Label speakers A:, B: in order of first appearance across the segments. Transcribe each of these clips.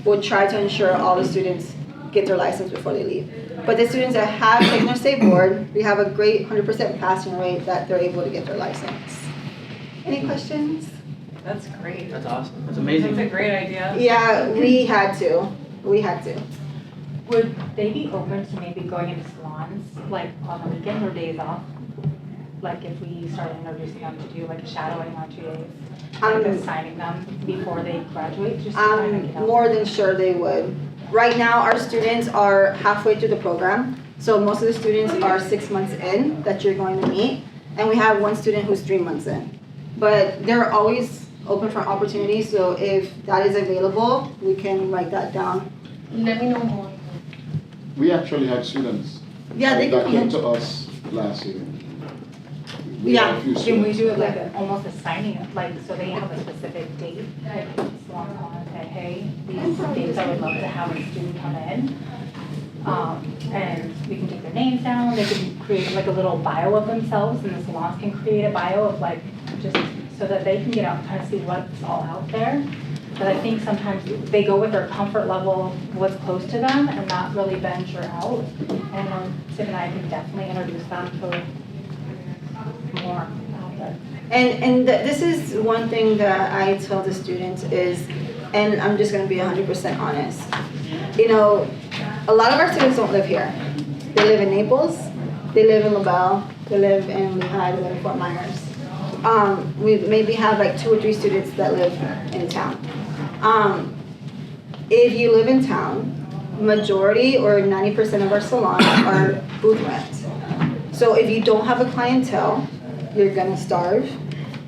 A: we'll try to ensure all the students get their license before they leave. But the students that have taken their state board, we have a great 100% passing rate that they're able to get their license. Any questions?
B: That's great.
C: That's awesome. That's amazing.
B: That's a great idea.
A: Yeah, we had to.
D: Would they be open to maybe going into salons, like on the weekend or days off? Like if we started introducing them to do like a shadowing on 2 days, like assigning them before they graduate? Just to kind of get out
A: More
D: there?
A: than sure they would. Right now, our students are halfway through the program. So most of the students are 6 months in that you're going to meet. And we have one student who's 3 months in. But they're always open for opportunities. So if that is available, we can write that down.
E: Let me know more.
F: We actually had students
A: Yeah, they
F: that
A: can
F: came
A: come
F: to
A: in.
F: us last year. We
A: Yeah,
F: had a few
D: Can we
F: students.
D: do it like almost assigning it, like so they have a specific date, like salons on and say, hey, these dates I would love to have a student come in. And we can take their names down, they can create like a little bio of themselves and the salons can create a bio of like, just so that they can get out and kind of see what's all out there. But I think sometimes they go with their comfort level, what's close to them and not really venture out. And Sid and I can definitely introduce them to more out there.
A: And this is one thing that I tell the students is, and I'm just going to be 100% honest. You know, a lot of our students don't live here. They live in Naples, they live in LaBelle, they live in Lehigh, they live in Fort Myers. We maybe have like 2 or 3 students that live in town. If you live in town, majority or 90% of our salons are booth rent. So if you don't have a clientele, you're gonna starve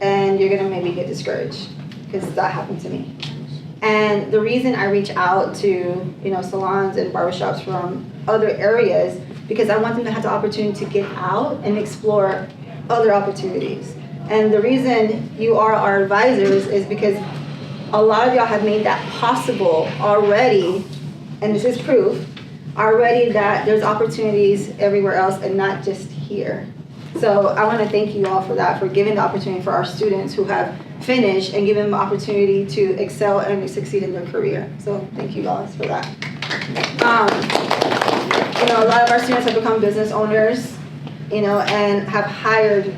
A: and you're gonna maybe get discouraged, because that happened to me. And the reason I reach out to, salons and barbershops from other areas, because I want them to have the opportunity to get out and explore other opportunities. And the reason you are our advisors is because a lot of y'all have made that possible already, and this is proof, already that there's opportunities everywhere else and not just here. So I want to thank you all for that, for giving the opportunity for our students who have finished and giving them the opportunity to excel and succeed in their career. So thank you guys for that. A lot of our students have become business owners, and have hired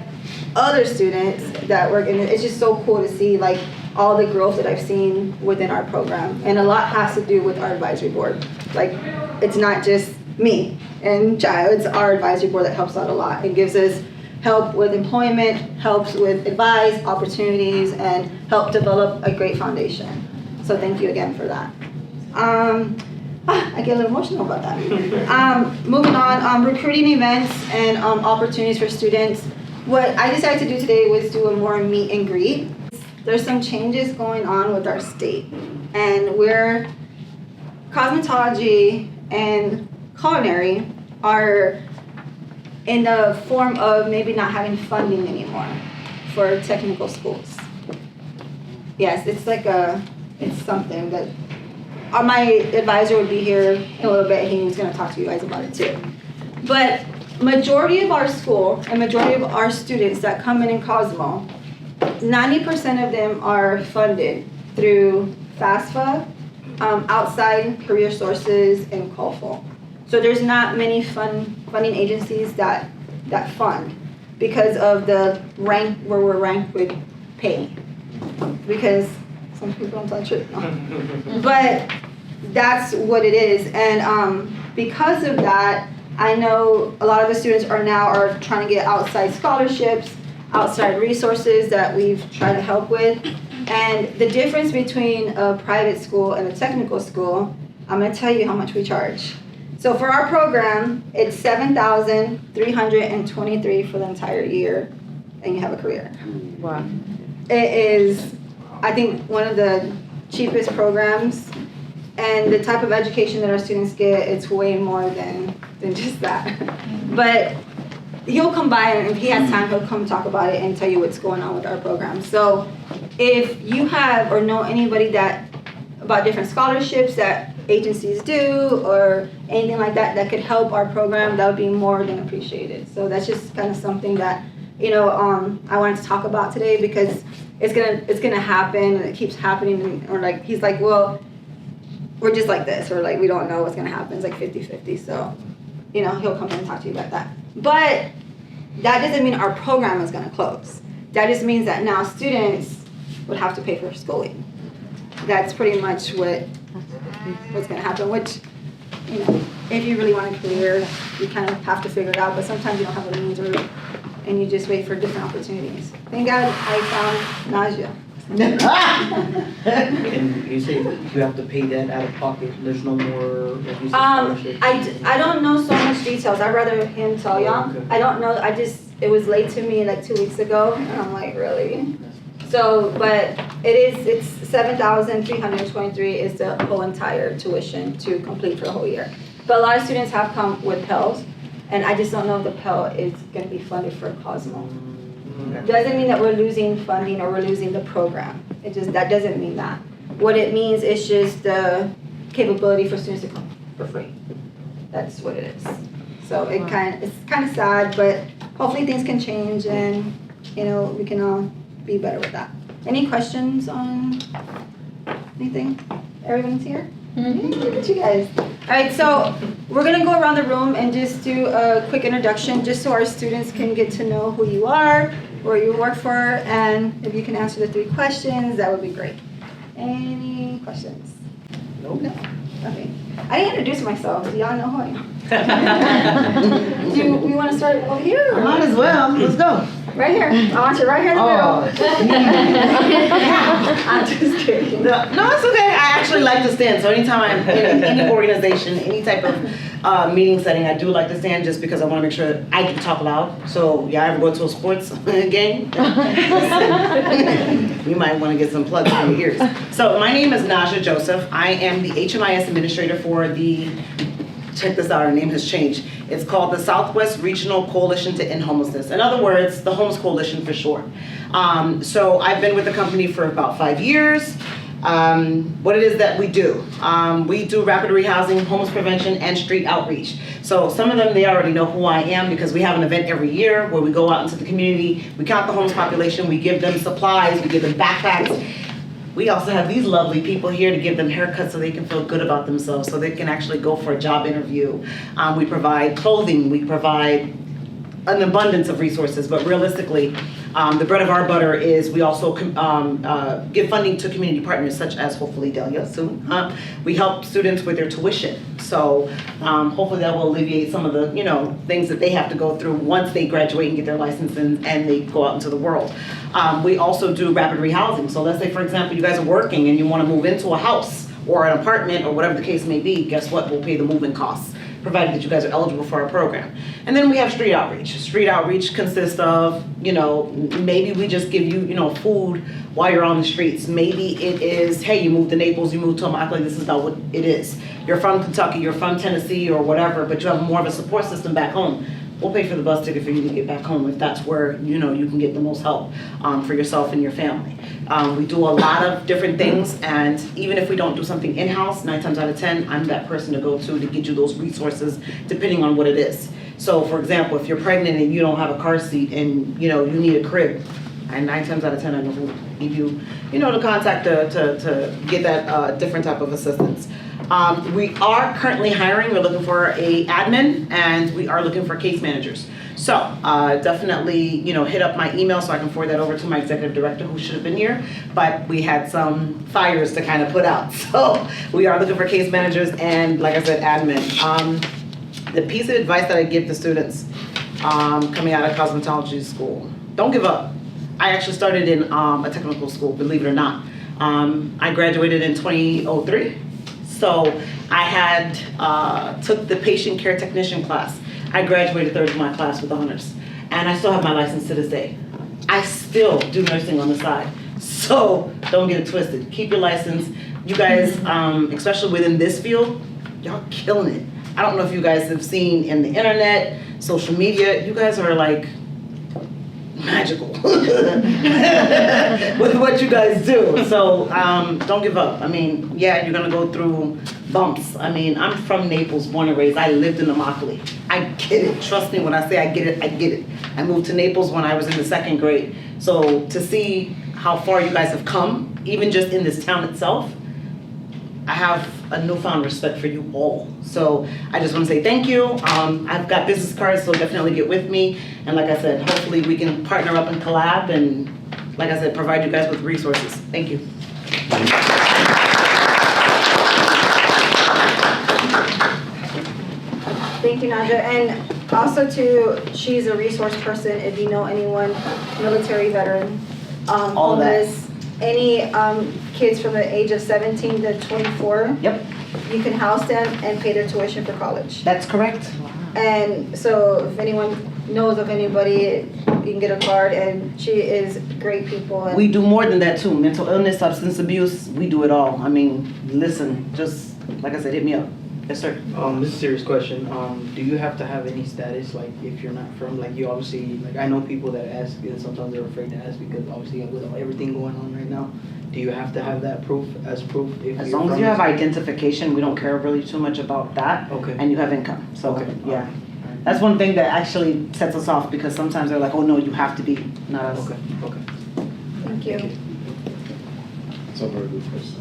A: other students that work in it. It's just so cool to see like all the growth that I've seen within our program. And a lot has to do with our advisory board. Like, it's not just me and Jayo, it's our advisory board that helps out a lot. It gives us help with employment, helps with advice, opportunities, and help develop a great foundation. So thank you again for that. I get a little emotional about that. Moving on, recruiting events and opportunities for students. What I decided to do today was do a more meet and greet. There's some changes going on with our state, and where cosmetology and culinary are in the form of maybe not having funding anymore for technical schools. Yes, it's like it's something that my advisor would be here in a little bit. He was going to talk to you guys about it too. But majority of our school and majority of our students that come in Cosmo, 90% of them are funded through FAFSA, outside career sources, and COFL. So there's not many funding agencies that fund because of the rank where we're ranked with pay. Because some people don't touch it. No. But that's what it is. And because of that, I know a lot of the students are trying to get outside scholarships, outside resources that we've tried to help with. And the difference between a private school and a technical school, I'm going to tell you how much we charge. So for our program, it's $7,323 for the entire year, and you have a career.
B: Wow.
A: It is, I think, one of the cheapest programs, and the type of education that our students get, it's way more than just that. But he'll come by, and if he has time, he'll come talk about it and tell you what's going on with our program. So if you have or know anybody about different scholarships that agencies do or anything like that that could help our program, that would be more than appreciated. So that's just kind of something that I wanted to talk about today, because it's gonna happen, and it keeps happening. Or like he's like, well, we're just like this. We're like, we don't know what's gonna happen. It's like 50-50. So, you know, he'll come in and talk to you about that. But that doesn't mean our program is gonna close. That just means that now students would have to pay for schooling. That's pretty much what's gonna happen, which, you know, if you really want a career, you kind of have to figure it out, but sometimes you don't have the means, and you just wait for different opportunities. Thank God I found nausea.
C: And you say that you have to pay that out of pocket, there's no more, like you said, scholarship?
A: I don't know so much details. I'd rather him tell y'all.
C: Okay.
A: I don't know. It was late to me like 2 weeks ago, and I'm like, really? So, but it's $7,323 is the whole entire tuition to complete for the whole year. But a lot of students have come with Pels, and I just don't know if the Pell is going to be funded for Cosmo. Doesn't mean that we're losing funding or we're losing the program. That doesn't mean that. What it means is just the capability for students to come for free. That's what it is. So it's kind of sad, but hopefully things can change, and you know, we can all be better with that. Any questions on anything? Everyone's here? Look at you guys. All right, so we're gonna go around the room and just do a quick introduction, just so our students can get to know who you are, where you work for, and if you can answer the 3 questions, that would be great. Any questions?
C: Nope.
A: No? Okay. I didn't introduce myself. Do y'all know who I am? Do we want to start over here? Or?
E: Might as well. Let's go.
A: Right here. I want you right here in the middle. I'm just kidding.
E: No, it's okay. I actually like to stand. So anytime I'm in any organization, any type of meeting setting, I do like to stand just because I want to make sure I can talk loud. So yeah, I ever go to a sports game? You might want to get some plugs in your ears. So my name is Naja Joseph. I am the HMIS administrator for the, check this out, our name has changed. It's called the Southwest Regional Coalition to End Homelessness. In other words, the Homeless Coalition for short. So I've been with the company for about 5 years. What it is that we do rapid rehousing, homeless prevention, and street outreach. So some of them, they already know who I am because we have an event every year where we go out into the community, we count the homeless population, we give them supplies, we give them backpacks. We also have these lovely people here to give them haircuts so they can feel good about themselves, so they can actually go for a job interview. We provide clothing, we provide an abundance of resources, but realistically, the bread of our butter is we also give funding to community partners such as hopefully Delia soon. We help students with their tuition, so hopefully that will alleviate some of the things that they have to go through once they graduate and get their license and they go out into the world. We also do rapid rehousing. So let's say, for example, you guys are working and you want to move into a house or an apartment or whatever the case may be. Guess what? We'll pay the moving costs, provided that you guys are eligible for our program. And then we have street outreach. Street outreach consists of, maybe we just give you, food while you're on the streets. Maybe it is, hey, you moved to Naples, you moved to Immokalee, this is not what it is. You're from Kentucky, you're from Tennessee or whatever, but you have more of a support system back home. We'll pay for the bus ticket for you to get back home if that's where, you can get the most help for yourself and your family. We do a lot of different things, and even if we don't do something in-house, 9 times out of 10, I'm that person to go to get you those resources depending on what it is. So for example, if you're pregnant and you don't have a car seat and you need a crib, and 9 times out of 10 I know who to give you, the contact to get that different type of assistance. We are currently hiring. We're looking for a admin, and we are looking for case managers. So definitely, hit up my email so I can forward that over to my executive director, who should have been here, but we had some fires to kind of put out. So we are looking for case managers and, like I said, admin. The piece of advice that I give to students coming out of cosmetology school: don't give up. I actually started in a technical school, believe it or not. I graduated in 2003. So I had took the patient care technician class. I graduated 3rd in my class with honors, and I still have my license to this day. I still do nursing on the side, so don't get it twisted. Keep your license. You guys, especially within this field, y'all killing it. I don't know if you guys have seen in the internet, social media, you guys are like magical with what you guys do. So don't give up. I mean, yeah, you're gonna go through bumps. I mean, I'm from Naples, born and raised. I lived in Immokalee. I get it. Trust me when I say I get it, I get it. I moved to Naples when I was in the 2nd grade. So to see how far you guys have come, even just in this town itself, I have a newfound respect for you all. So I just want to say thank you. I've got business cards, so definitely get with me. And like I said, hopefully we can partner up and collab and, like I said, provide you guys with resources. Thank you.
A: Thank you, Naja. And also too, she's a resource person if you know anyone, military veteran,
E: All that.
A: homeless, any kids from the age of 17 to 24.
E: Yep,
A: You can house them and pay their tuition for college.
E: that's correct.
A: And so if anyone knows of anybody, you can get a card, and she is great people. And
E: We do more than that too. Mental illness, substance abuse, we do it all. I mean, listen, just like I said, hit me up. Yes, sir.
C: This is a serious question. Do you have to have any status, like if you're not from, like you obviously, like I know people that ask and sometimes they're afraid to ask because obviously with everything going on right now, do you have to have that proof as proof? If
E: As
C: you're
E: long as
C: from
E: you have
C: this-
E: identification, we don't care really too much about that.
C: Okay.
E: And you have income, so,
C: Okay.
E: yeah. That's one thing that actually sets us off, because sometimes they're like, oh no, you have to be, not us.
C: Okay, okay.
A: thank you.
F: It's a very good question.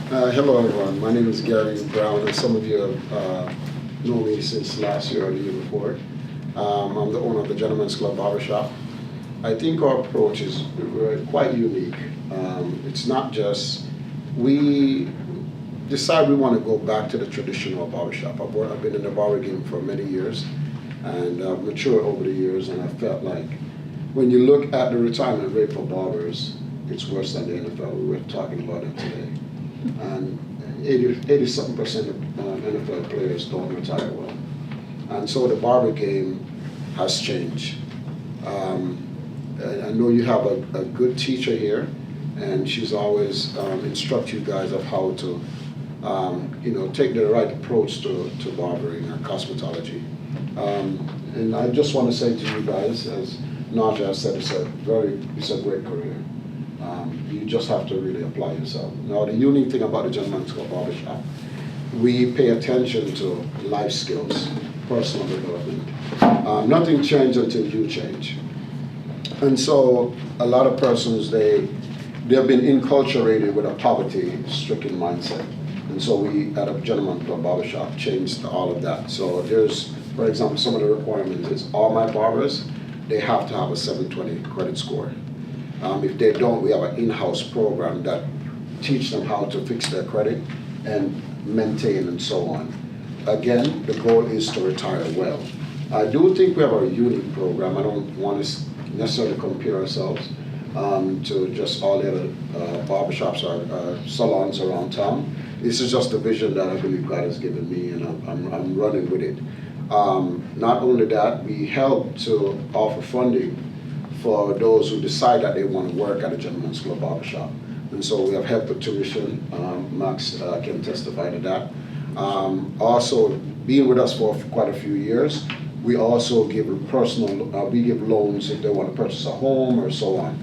F: Hello, everyone. My name is Gary Brown, and some of you have known me since last year or the year before. I'm the owner of the Gentleman's Club Barbershop. I think our approach is quite unique. It's not just, we decide we want to go back to the traditional barbershop. I've been in the barber game for many years, and I've matured over the years, and I felt like when you look at the retirement rate for barbers, it's worse than the NFL. We were talking about it today. And 80-something% of NFL players don't retire well. And so the barber game has changed. I know you have a good teacher here, and she's always instruct you guys of how to take the right approach to barbering or cosmetology. And I just want to say to you guys, as Naja said, it's a great career. You just have to really apply yourself. Now, the unique thing about the Gentleman's Club Barbershop, we pay attention to life skills, personal development. Nothing changes until you change. And so a lot of persons, they've been enculturated with a poverty-stricken mindset. And so we, at a Gentleman's Club Barbershop, changed all of that. So there's, for example, some of the requirements is all my barbers, they have to have a 720 credit score. If they don't, we have an in-house program that teach them how to fix their credit and maintain and so on. Again, the goal is to retire well. I do think we have a unique program. I don't want to necessarily compare ourselves to just all the other barbershops or salons around town. This is just the vision that I believe God has given me, and I'm running with it. Not only that, we help to offer funding for those who decide that they want to work at a Gentleman's Club Barbershop. And so we have help with tuition. Max can testify to that. Also, being with us for quite a few years, we also give we give loans if they want to purchase a home or so on.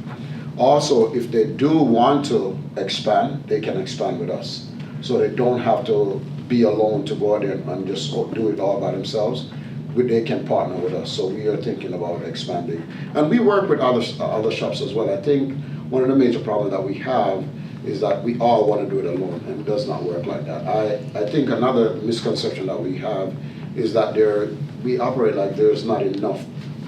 F: Also, if they do want to expand, they can expand with us. So they don't have to be alone to go out there and just do it all by themselves. They can partner with us. So we are thinking about expanding. And we work with other shops as well. I think one of the major problems that we have is that we all want to do it alone, and it does not work like that. I think another misconception that we have is that we operate like there's not enough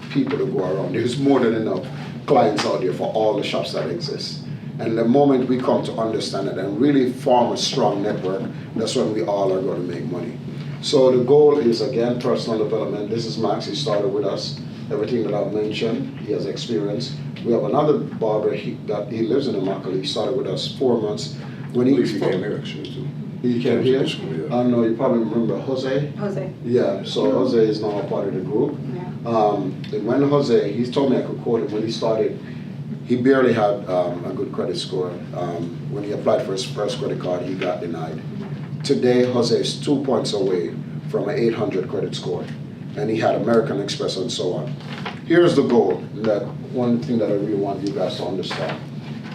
F: people to go around. There's more than enough clients out there for all the shops that exist. And the moment we come to understand it and really form a strong network, that's when we all are going to make money. So the goal is, again, personal development. This is Max. He started with us. Everything that I've mentioned, he has experience. We have another barber he lives in Immokalee. He started with us 4 months. When
G: I believe he came here actually too.
F: He came here?
G: to school, yeah.
F: I know, you probably remember Jose.
A: Jose.
F: Yeah, so Jose is now a part of the group.
A: Yeah.
F: And when Jose, he told me I could quote him, when he started, he barely had a good credit score. When he applied for his first credit card, he got denied. Today, Jose is 2 points away from an 800 credit score, and he had American Express and so on. Here's the goal, that one thing that I really want you guys to understand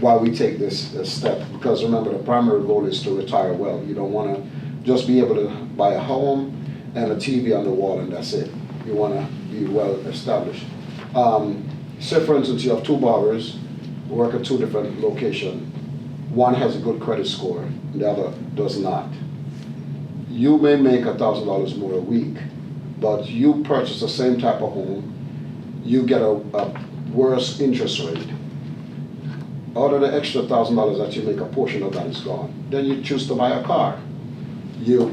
F: why we take this step, because remember, the primary goal is to retire well. You don't want to just be able to buy a home and a TV on the wall and that's it. You want to be well established. Say for instance, you have two barbers who work at two different locations. one has a good credit score, the other does not. You may make $1,000 more a week, but you purchase the same type of home, you get a worse interest rate. Out of the extra $1,000 that you make, a portion of that is gone. Then you choose to buy a car. Your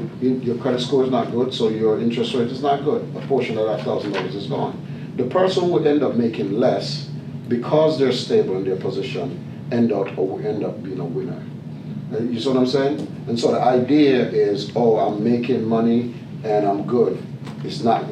F: credit score is not good, so your interest rate is not good. A portion of that $1,000 is gone. The person would end up making less because they're stable in their position, end up being a winner. You see what I'm saying? And so the idea is, oh, I'm making money and I'm good. It's not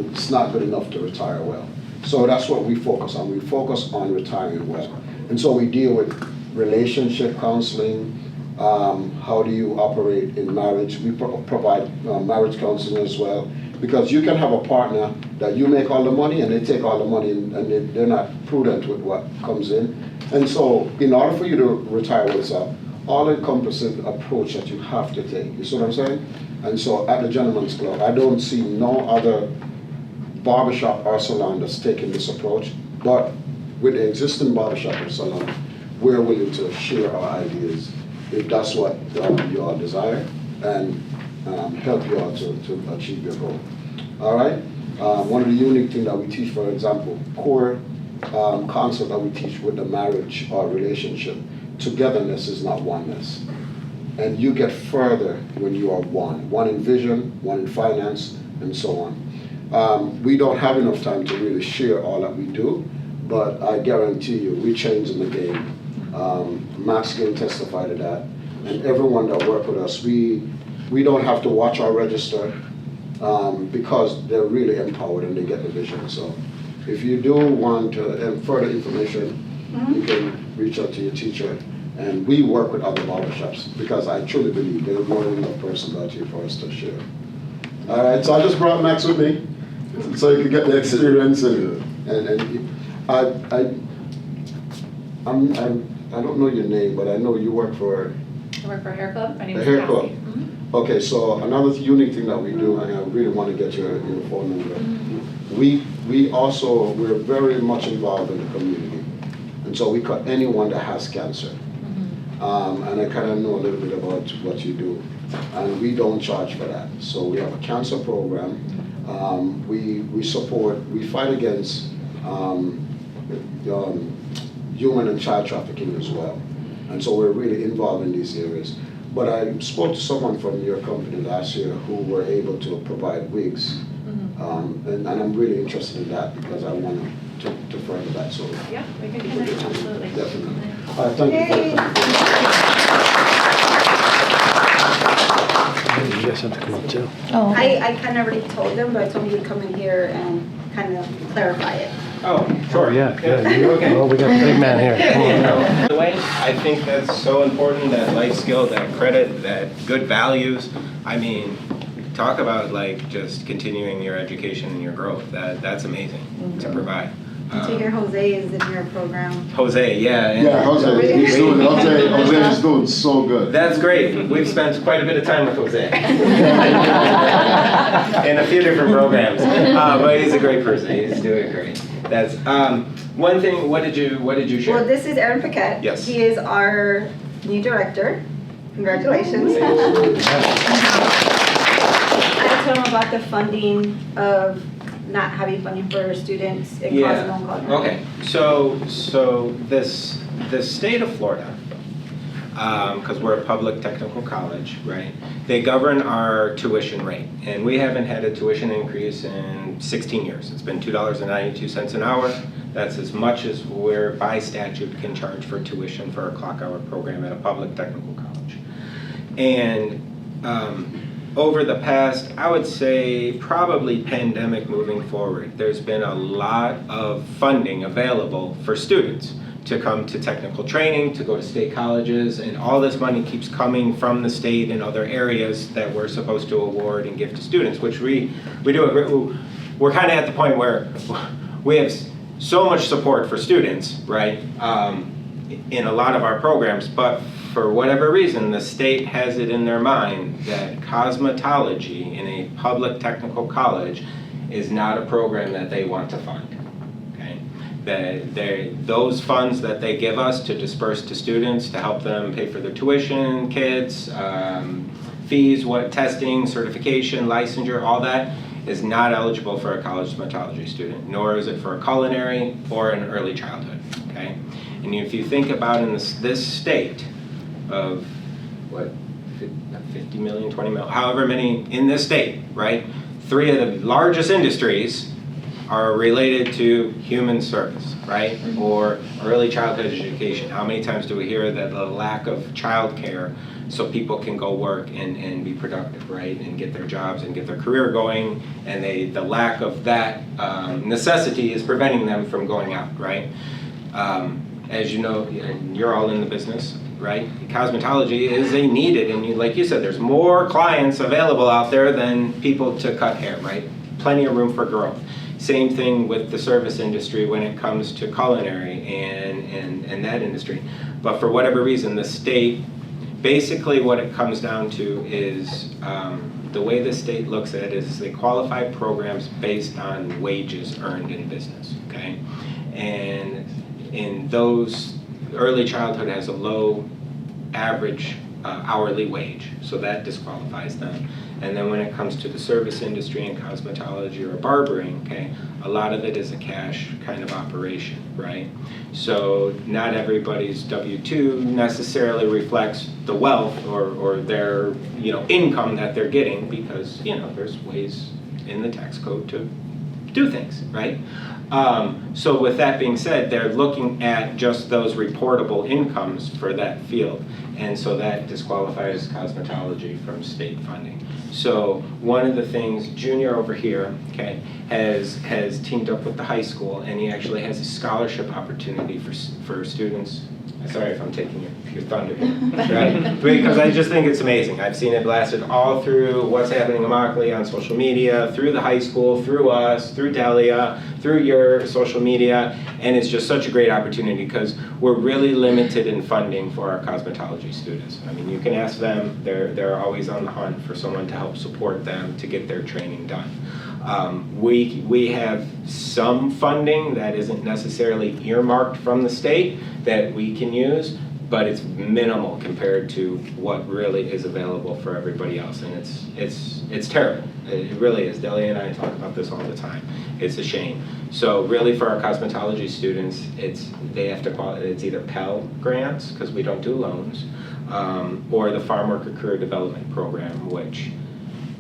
F: good enough to retire well. So that's what we focus on. We focus on retiring well. And so we deal with relationship counseling, how do you operate in marriage. We provide marriage counseling as well, because you can have a partner that you make all the money and they take all the money and they're not prudent with what comes in. And so in order for you to retire well, it's an all-encompassing approach that you have to take. You see what I'm saying? And so at the Gentleman's Club, I don't see no other barbershop or salon that's taking this approach, but with the existing barbershop or salon, we're willing to share our ideas if that's what you all desire, and help you all to achieve your goal. All right? One of the unique things that we teach, for example, core concept that we teach with the marriage or relationship, togetherness is not oneness. And you get further when you are one in vision, one in finance, and so on. We don't have enough time to really share all that we do, but I guarantee you, we're changing the game. Max can testify to that. And everyone that work with us, we don't have to watch our register because they're really empowered and they get the vision. So if you do want further information, you can reach out to your teacher. And we work with other barbershops because I truly believe there's more than enough persons out here for us to share. All right, so I just brought Max with me so you can get the experience. And I don't know your name, but I know you work for
D: I work for a hair club. My name
F: a
D: is
F: hair
D: Cassie.
F: club. Okay, so another unique thing that we do, and I really want to get your phone number. We're very much involved in the community, and so we cut anyone that has cancer. And I kind of know a little bit about what you do, and we don't charge for that. So we have a cancer program. We support, we fight against human and child trafficking as well. And so we're really involved in these areas. But I spoke to someone from your company last year who were able to provide wigs. And I'm really interested in that because I want to further that. So
D: Yeah, we can connect, absolutely.
F: definitely. All right, thank you.
G: You guys have to come up too.
D: Oh.
A: I kind of already told them, but I told them to come in here and kind of clarify it.
H: Oh, sure.
G: Yeah, good.
H: Okay.
G: Well, we got the big man here. Come on now.
H: By the way, I think that's so important, that life skill, that credit, that good values. I mean, talk about like just continuing your education and your growth. That's amazing to provide.
A: To hear Jose is in your program.
H: Jose, yeah. and-
F: Yeah, Jose is doing so good.
H: That's great. We've spent quite a bit of time with Jose in a few different programs, but he's a great person. He's doing great. That's one thing. What did you share?
A: Well, this is Aaron Paquette.
H: Yes.
A: He is our new director. Congratulations. I told him about the funding of not having funding for students in Cosmo and Culinary.
H: Okay. So the state of Florida, because we're a public technical college, right? They govern our tuition rate, and we haven't had a tuition increase in 16 years. It's been $2.92 an hour. That's as much as we're by statute can charge for tuition for a clock hour program at a public technical college. And over the past, I would say probably pandemic moving forward, there's been a lot of funding available for students to come to technical training, to go to state colleges, and all this money keeps coming from the state and other areas that we're supposed to award and give to students, which we do. We're kind of at the point where we have so much support for students, right, in a lot of our programs, but for whatever reason, the state has it in their mind that cosmetology in a public technical college is not a program that they want to fund. Okay? Those funds that they give us to disperse to students to help them pay for their tuition, kids, fees, testing, certification, licensure, all that is not eligible for a college cosmetology student, nor is it for a culinary or an early childhood, okay? And if you think about in this state of, 50 million, 20 million, however many in this state, right? 3 of the largest industries are related to human service, right? Or early childhood education. How many times do we hear that the lack of childcare so people can go work and be productive, right? And get their jobs and get their career going, and the lack of that necessity is preventing them from going out, right? As you know, and you're all in the business, right? Cosmetology is a needed, and like you said, there's more clients available out there than people to cut hair, right? Plenty of room for growth. Same thing with the service industry when it comes to culinary and that industry. But for whatever reason, the state, basically what it comes down to is the way the state looks at it is they qualify programs based on wages earned in business, okay? And in those, early childhood has a low average hourly wage, so that disqualifies them. And then when it comes to the service industry and cosmetology or barbering, okay, a lot of it is a cash kind of operation, right? So not everybody's W-2 necessarily reflects the wealth or their, income that they're getting, because, there's ways in the tax code to do things, right? So with that being said, they're looking at just those reportable incomes for that field. And so that disqualifies cosmetology from state funding. So one of the things, Junior over here, okay, has teamed up with the high school, and he actually has a scholarship opportunity for students. Sorry if I'm taking your thunder here, right? Because I just think it's amazing. I've seen it blasted all through what's happening in Immokalee on social media, through the high school, through us, through Delia, through your social media, and it's just such a great opportunity because we're really limited in funding for our cosmetology students. I mean, you can ask them, they're always on the hunt for someone to help support them to get their training done. We have some funding that isn't necessarily earmarked from the state that we can use, but it's minimal compared to what really is available for everybody else, and it's terrible. It really is. Delia and I talk about this all the time. It's a shame. So really, for our cosmetology students, they have to qualify. It's either Pell grants, because we don't do loans, or the Farm Worker Career Development Program, which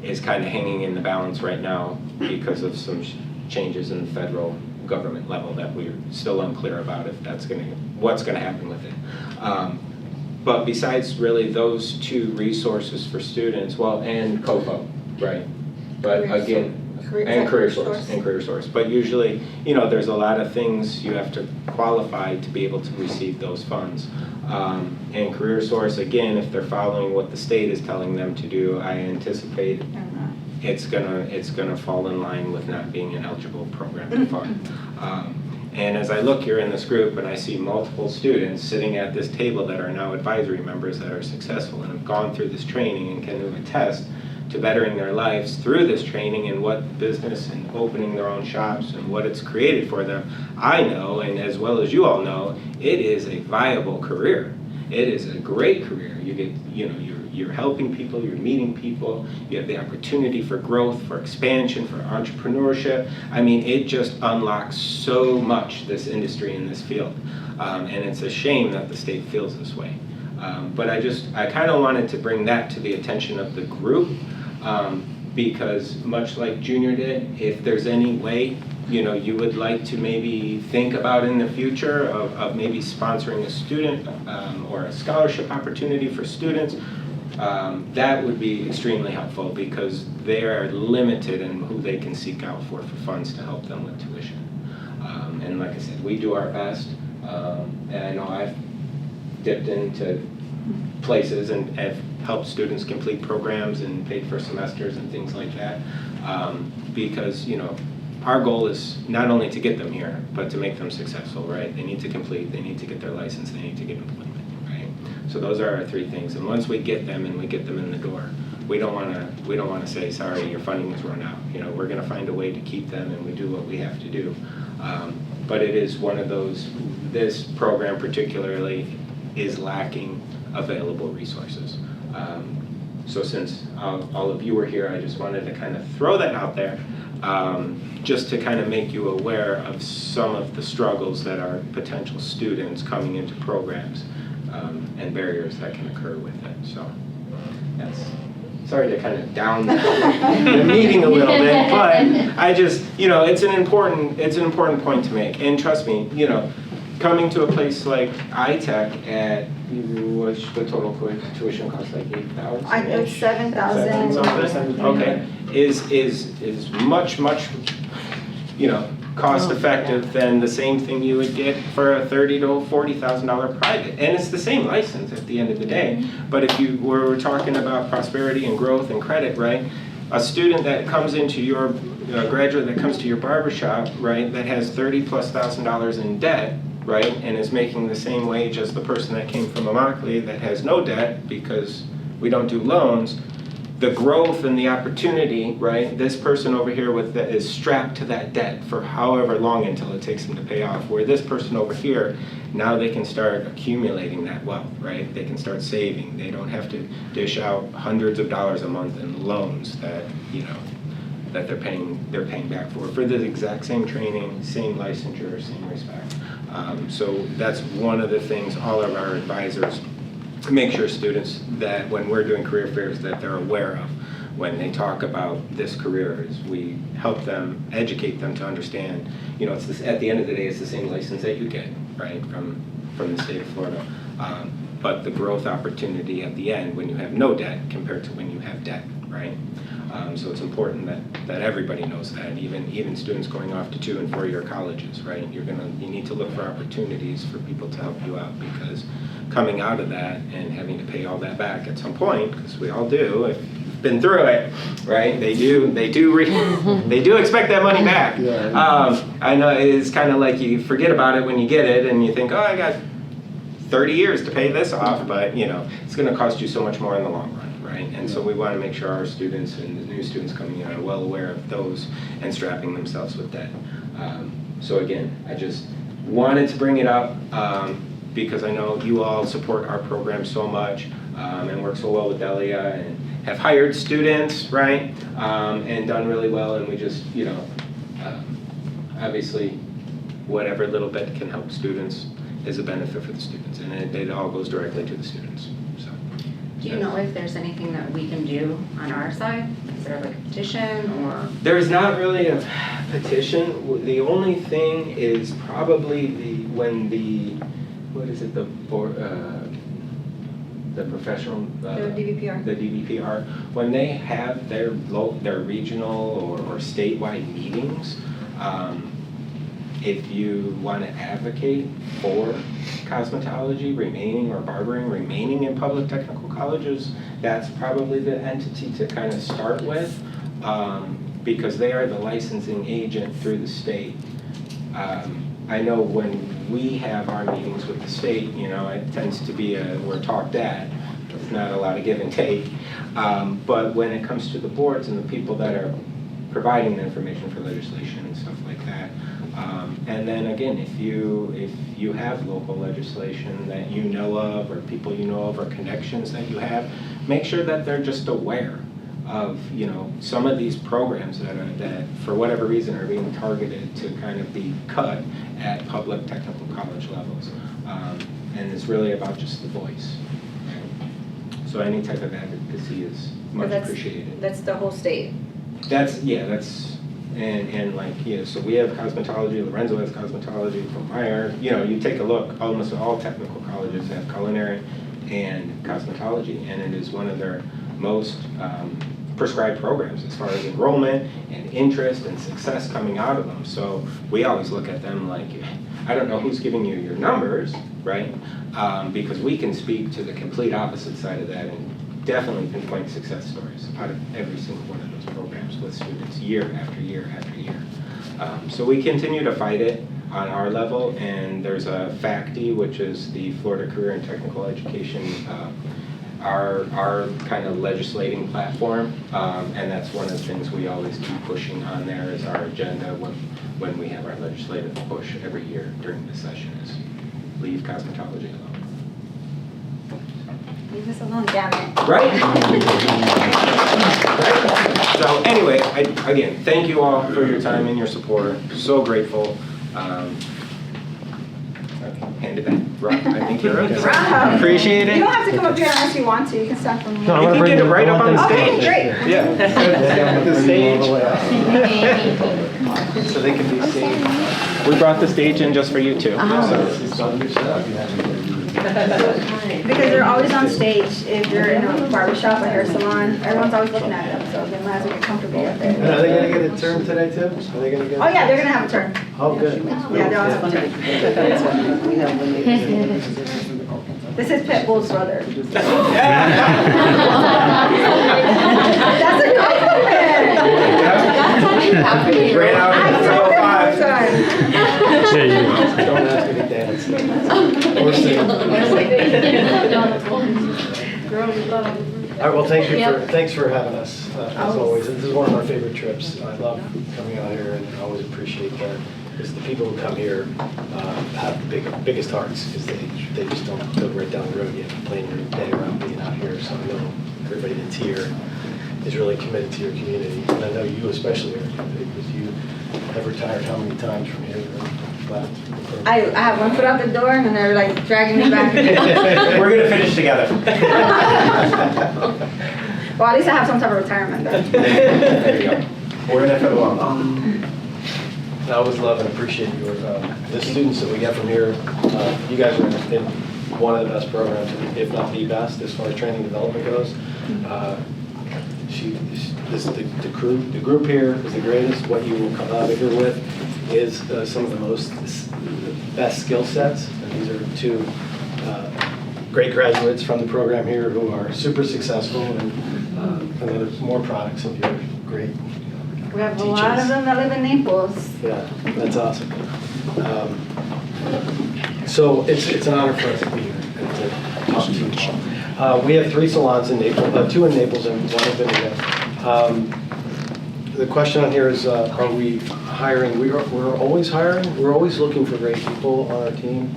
H: is kind of hanging in the balance right now because of some changes in the federal government level that we're still unclear about if what's going to happen with it. But besides really those 2 resources for students, well, and COFO, right? But again, and career source. But usually, there's a lot of things you have to qualify to be able to receive those funds. And career source, again, if they're following what the state is telling them to do, I anticipate it's gonna fall in line with not being an eligible program to fund. And as I look here in this group and I see multiple students sitting at this table that are now advisory members that are successful and have gone through this training and can attest to bettering their lives through this training and what business and opening their own shops and what it's created for them, I know, and as well as you all know, it is a viable career. It is a great career. You get, you're helping people, you're meeting people, you have the opportunity for growth, for expansion, for entrepreneurship. I mean, it just unlocks so much, this industry in this field. And it's a shame that the state feels this way. But I kind of wanted to bring that to the attention of the group, because much like Junior did, if there's any way you would like to maybe think about in the future of maybe sponsoring a student or a scholarship opportunity for students, that would be extremely helpful because they are limited in who they can seek out for funds to help them with tuition. And like I said, we do our best. And I know I've dipped into places and have helped students complete programs and paid for semesters and things like that, because our goal is not only to get them here, but to make them successful, right? They need to complete, they need to get their license, they need to get employment, right? So those are our 3 things. And once we get them and we get them in the door, we don't want to say, sorry, your funding was run out. We're going to find a way to keep them, and we do what we have to do. but it is one of those, this program particularly is lacking available resources. So since all of you were here, I just wanted to kind of throw that out there, just to kind of make you aware of some of the struggles that are potential students coming into programs, and barriers that can occur with it. So that's, sorry to kind of down the meeting a little bit, but I just, it's an important point to make. And trust me, coming to a place like iTech at, what's the total tuition cost, like 8,000?
A: It was 7,000.
H: Okay, is much, cost effective than the same thing you would get for a $30,000 to $40,000 private. And it's the same license at the end of the day. But if you were talking about prosperity and growth and credit, right? A student that comes into your, graduate that comes to your barbershop, right, that has $30,000+ in debt, right, and is making the same wage as the person that came from Immokalee that has no debt because we don't do loans, the growth and the opportunity, right, this person over here with that is strapped to that debt for however long until it takes them to pay off, where this person over here, now they can start accumulating that wealth, right? They can start saving. They don't have to dish out hundreds of dollars a month in loans that, that they're paying back for the exact same training, same licensure, same respect. So that's one of the things all of our advisors make sure students that when we're doing career fairs that they're aware of when they talk about this career is we help them, educate them to understand, it's this, at the end of the day, it's the same license that you get, right, from the state of Florida. But the growth opportunity at the end when you have no debt compared to when you have debt, right? So it's important that everybody knows that, even students going off to 2- and 4-year colleges, right? You need to look for opportunities for people to help you out, because coming out of that and having to pay all that back at some point, because we all do, if you've been through it, right? They do expect that money back.
F: Yeah.
H: I know it's kind of like you forget about it when you get it, and you think, oh, I got 30 years to pay this off, but it's going to cost you so much more in the long run, right? And so we want to make sure our students and the new students coming in are well aware of those and strapping themselves with debt. So again, I just wanted to bring it up because I know you all support our program so much and work so well with Delia and have hired students, right? And done really well, and we just, obviously, whatever little bit can help students is a benefit for the students, and it all goes directly to the students. So,
I: do you know if there's anything that we can do on our side? Is there like a petition or?
H: There's not really a petition. The only thing is probably the professional,
A: The DVPR.
H: The DVPR, when they have their regional or statewide meetings, if you want to advocate for cosmetology remaining or barbering remaining in public technical colleges, that's probably the entity to kind of start with, because they are the licensing agent through the state. I know when we have our meetings with the state, it tends to be we're talked at. It's not a lot of give and take. But when it comes to the boards and the people that are providing the information for legislation and stuff like that, and then again, if you have local legislation that you know of, or people you know of, or connections that you have, make sure that they're just aware of some of these programs that for whatever reason are being targeted to kind of be cut at public technical college levels, and it's really about just the voice. So any type of advocacy is much appreciated.
A: That's the whole state.
H: So we have cosmetology, Lorenzo has cosmetology, from Meyer, you take a look, almost all technical colleges have culinary and cosmetology, and it is one of their most prescribed programs as far as enrollment and interest and success coming out of them. So we always look at them like, I don't know who's giving you your numbers, right? Because we can speak to the complete opposite side of that and definitely pinpoint success stories out of every single one of those programs with students year after year after year. So we continue to fight it on our level, and there's a FACTI, which is the Florida Career and Technical Education our kind of legislating platform, and that's one of the things we always keep pushing on there is our agenda when we have our legislative push every year during the session is leave cosmetology alone.
A: Leave us alone, damn it.
H: Right? Right? So anyway, again, thank you all for your time and your support. So grateful. Hand it back. Rob, I think you're up.
A: Rob.
H: Appreciate it.
A: You don't have to come up here unless you want to. You can start from
G: No, I
H: You
G: wanna
H: can
G: bring
H: get it
G: them-
H: right
G: I
H: up
G: want
H: on the
G: them to
A: Okay,
H: stage.
A: great.
H: Yeah. The stage.
C: So they can be seen.
H: We brought the stage in just for you too.
A: Because they're always on stage. If you're in a barbershop or hair salon, everyone's always looking at them, so they might as well get comfortable with
C: And
A: it.
C: are they gonna get a turn today too? Are they gonna get?
A: Oh yeah, they're gonna have a turn.
C: Oh, good.
A: Yeah, they're all have a turn. This is Pitbull's brother. That's a compliment.
I: That's actually happening.
H: Ran out
A: I
H: in
A: know,
H: 305.
A: sorry.
G: Yeah, you do.
C: Don't ask me to dance. Or sing. All right, well, thanks for having us, as always. This is one of our favorite trips. I love coming out here and I always appreciate that. Because the people who come here have the biggest hearts because they just don't go right down the road yet, playing your day around being out here. So I know everybody that's here is really committed to your community. And I know you especially are committed because you have retired how many times from here and left?
A: I have one foot out the door and then they're like dragging me back.
H: We're gonna finish together.
A: Well, at least I have some type of retirement then.
H: There you go. We're in it for the long haul.
C: I always love and appreciate the students that we get from here. You guys are in one of the best programs, if not the best, as far as training and development goes. The group here is the greatest. What you will come out of here with is some of the best skill sets. And these are two great graduates from the program here who are super successful and there's more products of your great.
A: We have a lot of them that live in Naples.
C: Yeah, that's awesome. So it's an honor for us to be here and to talk to you all. We have 3 salons in Naples, 2 in Naples and 1 in Benita. The question on here is, are we hiring? We're always hiring. We're always looking for great people on our team.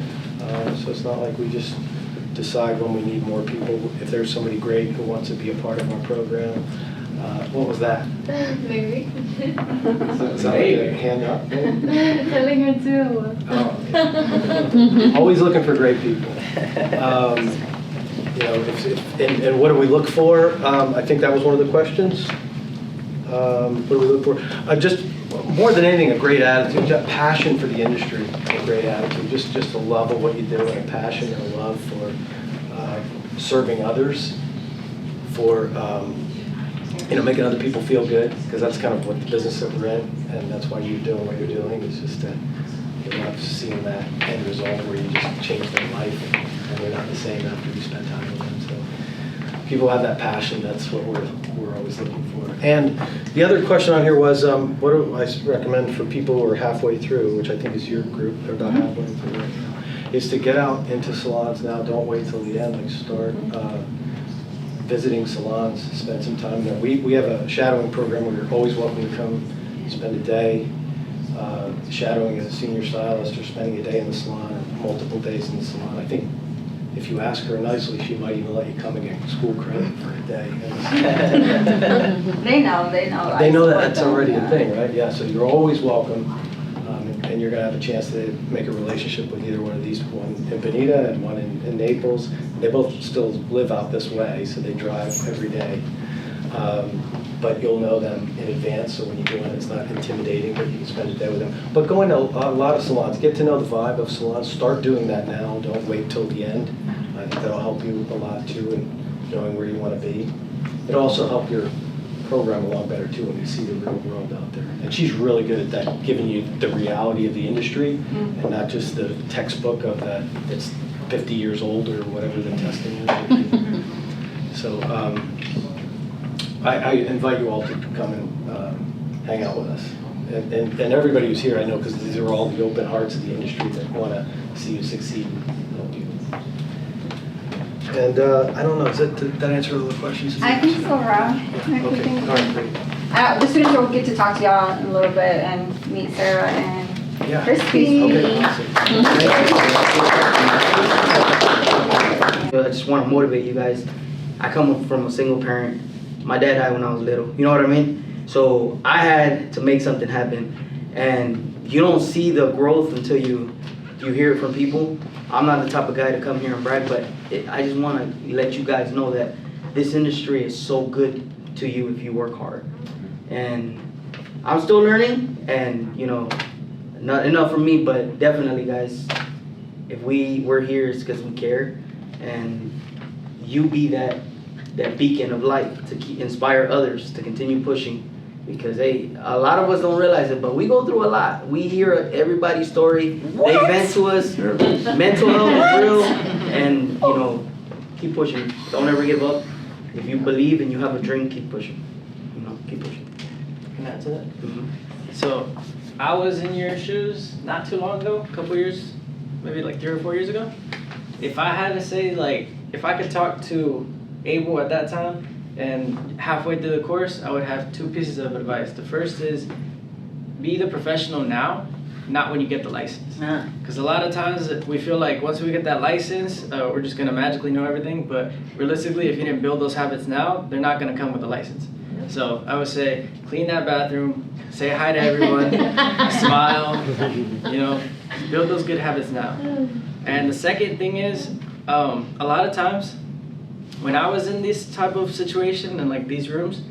C: So it's not like we just decide when we need more people. If there's somebody great who wants to be a part of our program. What was that?
J: Maybe.
C: Is that like a hand up thing?
J: Telling her too.
C: Oh, okay. Always looking for great people. You know, and what do we look for? I think that was one of the questions. What do we look for? Just more than anything, a great attitude, a passion for the industry, a great attitude, just a love of what you do and a passion and a love for serving others, for making other people feel good, because that's kind of what the business that we're in, and that's why you're doing what you're doing, is just to love seeing that end result where you just change their life and they're not the same after you spend time with them. So people have that passion, that's what we're always looking for. And the other question on here was, what do I recommend for people who are halfway through, which I think is your group, they're about halfway through right now, is to get out into salons now, don't wait till the end, like start visiting salons, spend some time there. We have a shadowing program where you're always welcome to come spend a day shadowing as a senior stylist or spending a day in the salon or multiple days in the salon. I think if you ask her nicely, she might even let you come and get school credit for a day.
A: They know.
C: They know that that's already a thing, right? Yeah, so you're always welcome. And you're going to have a chance to make a relationship with either one of these, one in Benita and one in Naples. They both still live out this way, so they drive every day. But you'll know them in advance, so when you go in, it's not intimidating, but you can spend a day with them. But go into a lot of salons, get to know the vibe of salons, start doing that now, don't wait till the end. I think that'll help you a lot too in knowing where you want to be. It'll also help your program along better too when you see the real world out there. And she's really good at that, giving you the reality of the industry and not just the textbook of that it's 50 years old or whatever the testing is. So I invite you all to come and hang out with us. And everybody who's here, I know, because these are all the open hearts of the industry that want to see you succeed and help you. And I don't know, did that answer all the questions?
A: I think so, Rob.
C: Okay, all right, great.
A: The students will get to talk to y'all in a little bit and meet Sarah and
C: Yeah.
A: Crispy.
C: Okay, awesome. I just want to motivate you guys. I come from a single parent. My dad died when I was little. You know what I mean? So I had to make something happen. And you don't see the growth until you hear it from people. I'm not the type of guy to come here and brag, but I just want to let you guys know that this industry is so good to you if you work hard. And I'm still learning, and you know, not enough for me, but definitely, guys, if we're here, it's because we care, and you be that beacon of light to inspire others to continue pushing. Because hey, a lot of us don't realize it, but we go through a lot. We hear everybody's story. They vent to us. Mental health is real, and you know, keep pushing. Don't ever give up. If you believe and you have a dream, keep pushing. You know, keep pushing.
K: Can I add to that?
C: Mm-hmm.
K: So, I was in your shoes not too long ago, a couple years, maybe like 3 or 4 years ago. If I had to say, like, if I could talk to Abel at that time, and halfway through the course, I would have 2 pieces of advice. The first is, be the professional now, not when you get the license. Because a lot of times we feel like once we get that license, we're just gonna magically know everything, but realistically, if you didn't build those habits now, they're not gonna come with a license. So I would say, clean that bathroom, say hi to everyone, smile, you know, build those good habits now. And the second thing is, a lot of times, when I was in this type of situation and like these rooms,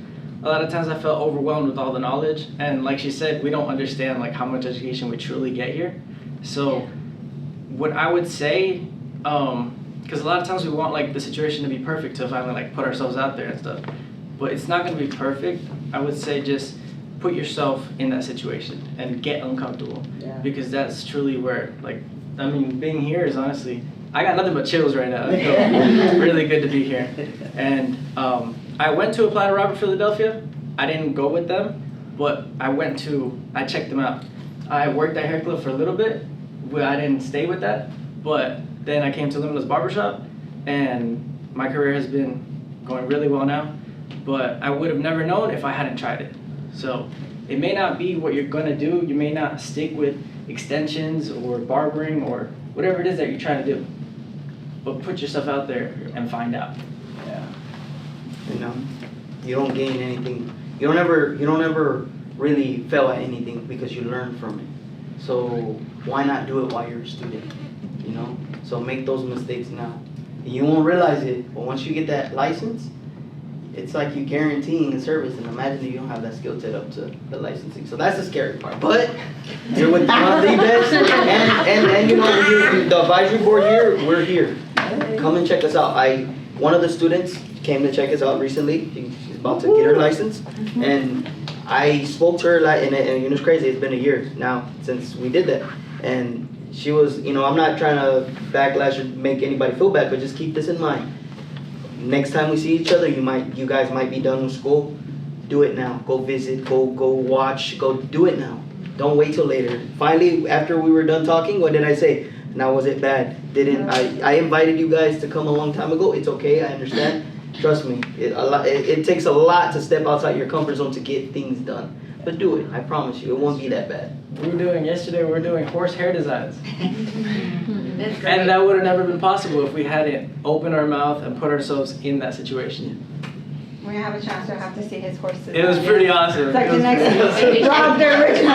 K: a lot of times I felt overwhelmed with all the knowledge. And like she said, we don't understand like how much education we truly get here. So what I would say, because a lot of times we want like the situation to be perfect to finally like put ourselves out there and stuff, but it's not going to be perfect. I would say just put yourself in that situation and get uncomfortable, because that's truly where, like, I mean, being here is honestly, I got nothing but chills right now. It feels really good to be here. And I went to apply to Robert Philadelphia. I didn't go with them, but I checked them out. I worked at Hair Club for a little bit. I didn't stay with that, but then I came to Limitless Barbershop, and my career has been going really well now. But I would have never known if I hadn't tried it. So it may not be what you're gonna do. You may not stick with extensions or barbering or whatever it is that you're trying to do. But put yourself out there and find out.
C: Yeah. You know, you don't gain anything. You don't ever really fail at anything because you learn from it. So why not do it while you're a student? You know? So make those mistakes now. You won't realize it, but once you get that license, it's like you guaranteeing a service, and imagine if you don't have that skill set up to the licensing. So that's the scary part. But you're with one of the best, and you know, the advisory board here, we're here. Come and check us out. One of the students came to check us out recently. She's about to get her license, and I spoke to her and it was crazy. It's been a year now since we did that, and she was, you know, I'm not trying to backlash or make anybody feel bad, but just keep this in mind. Next time we see each other, you guys might be done with school. Do it now. Go visit. Go watch. Go do it now. Don't wait till later. Finally, after we were done talking, what did I say? Now, was it bad? I invited you guys to come a long time ago. It's okay. I understand. Trust me. It takes a lot to step outside your comfort zone to get things done. But do it. I promise you, it won't be that bad.
K: Yesterday we were doing horse hair designs. And that would have never been possible if we hadn't opened our mouth and put ourselves in that situation.
A: When I have a chance, I have to see his horses.
K: It was pretty awesome.
A: It's like the next Rob, the original.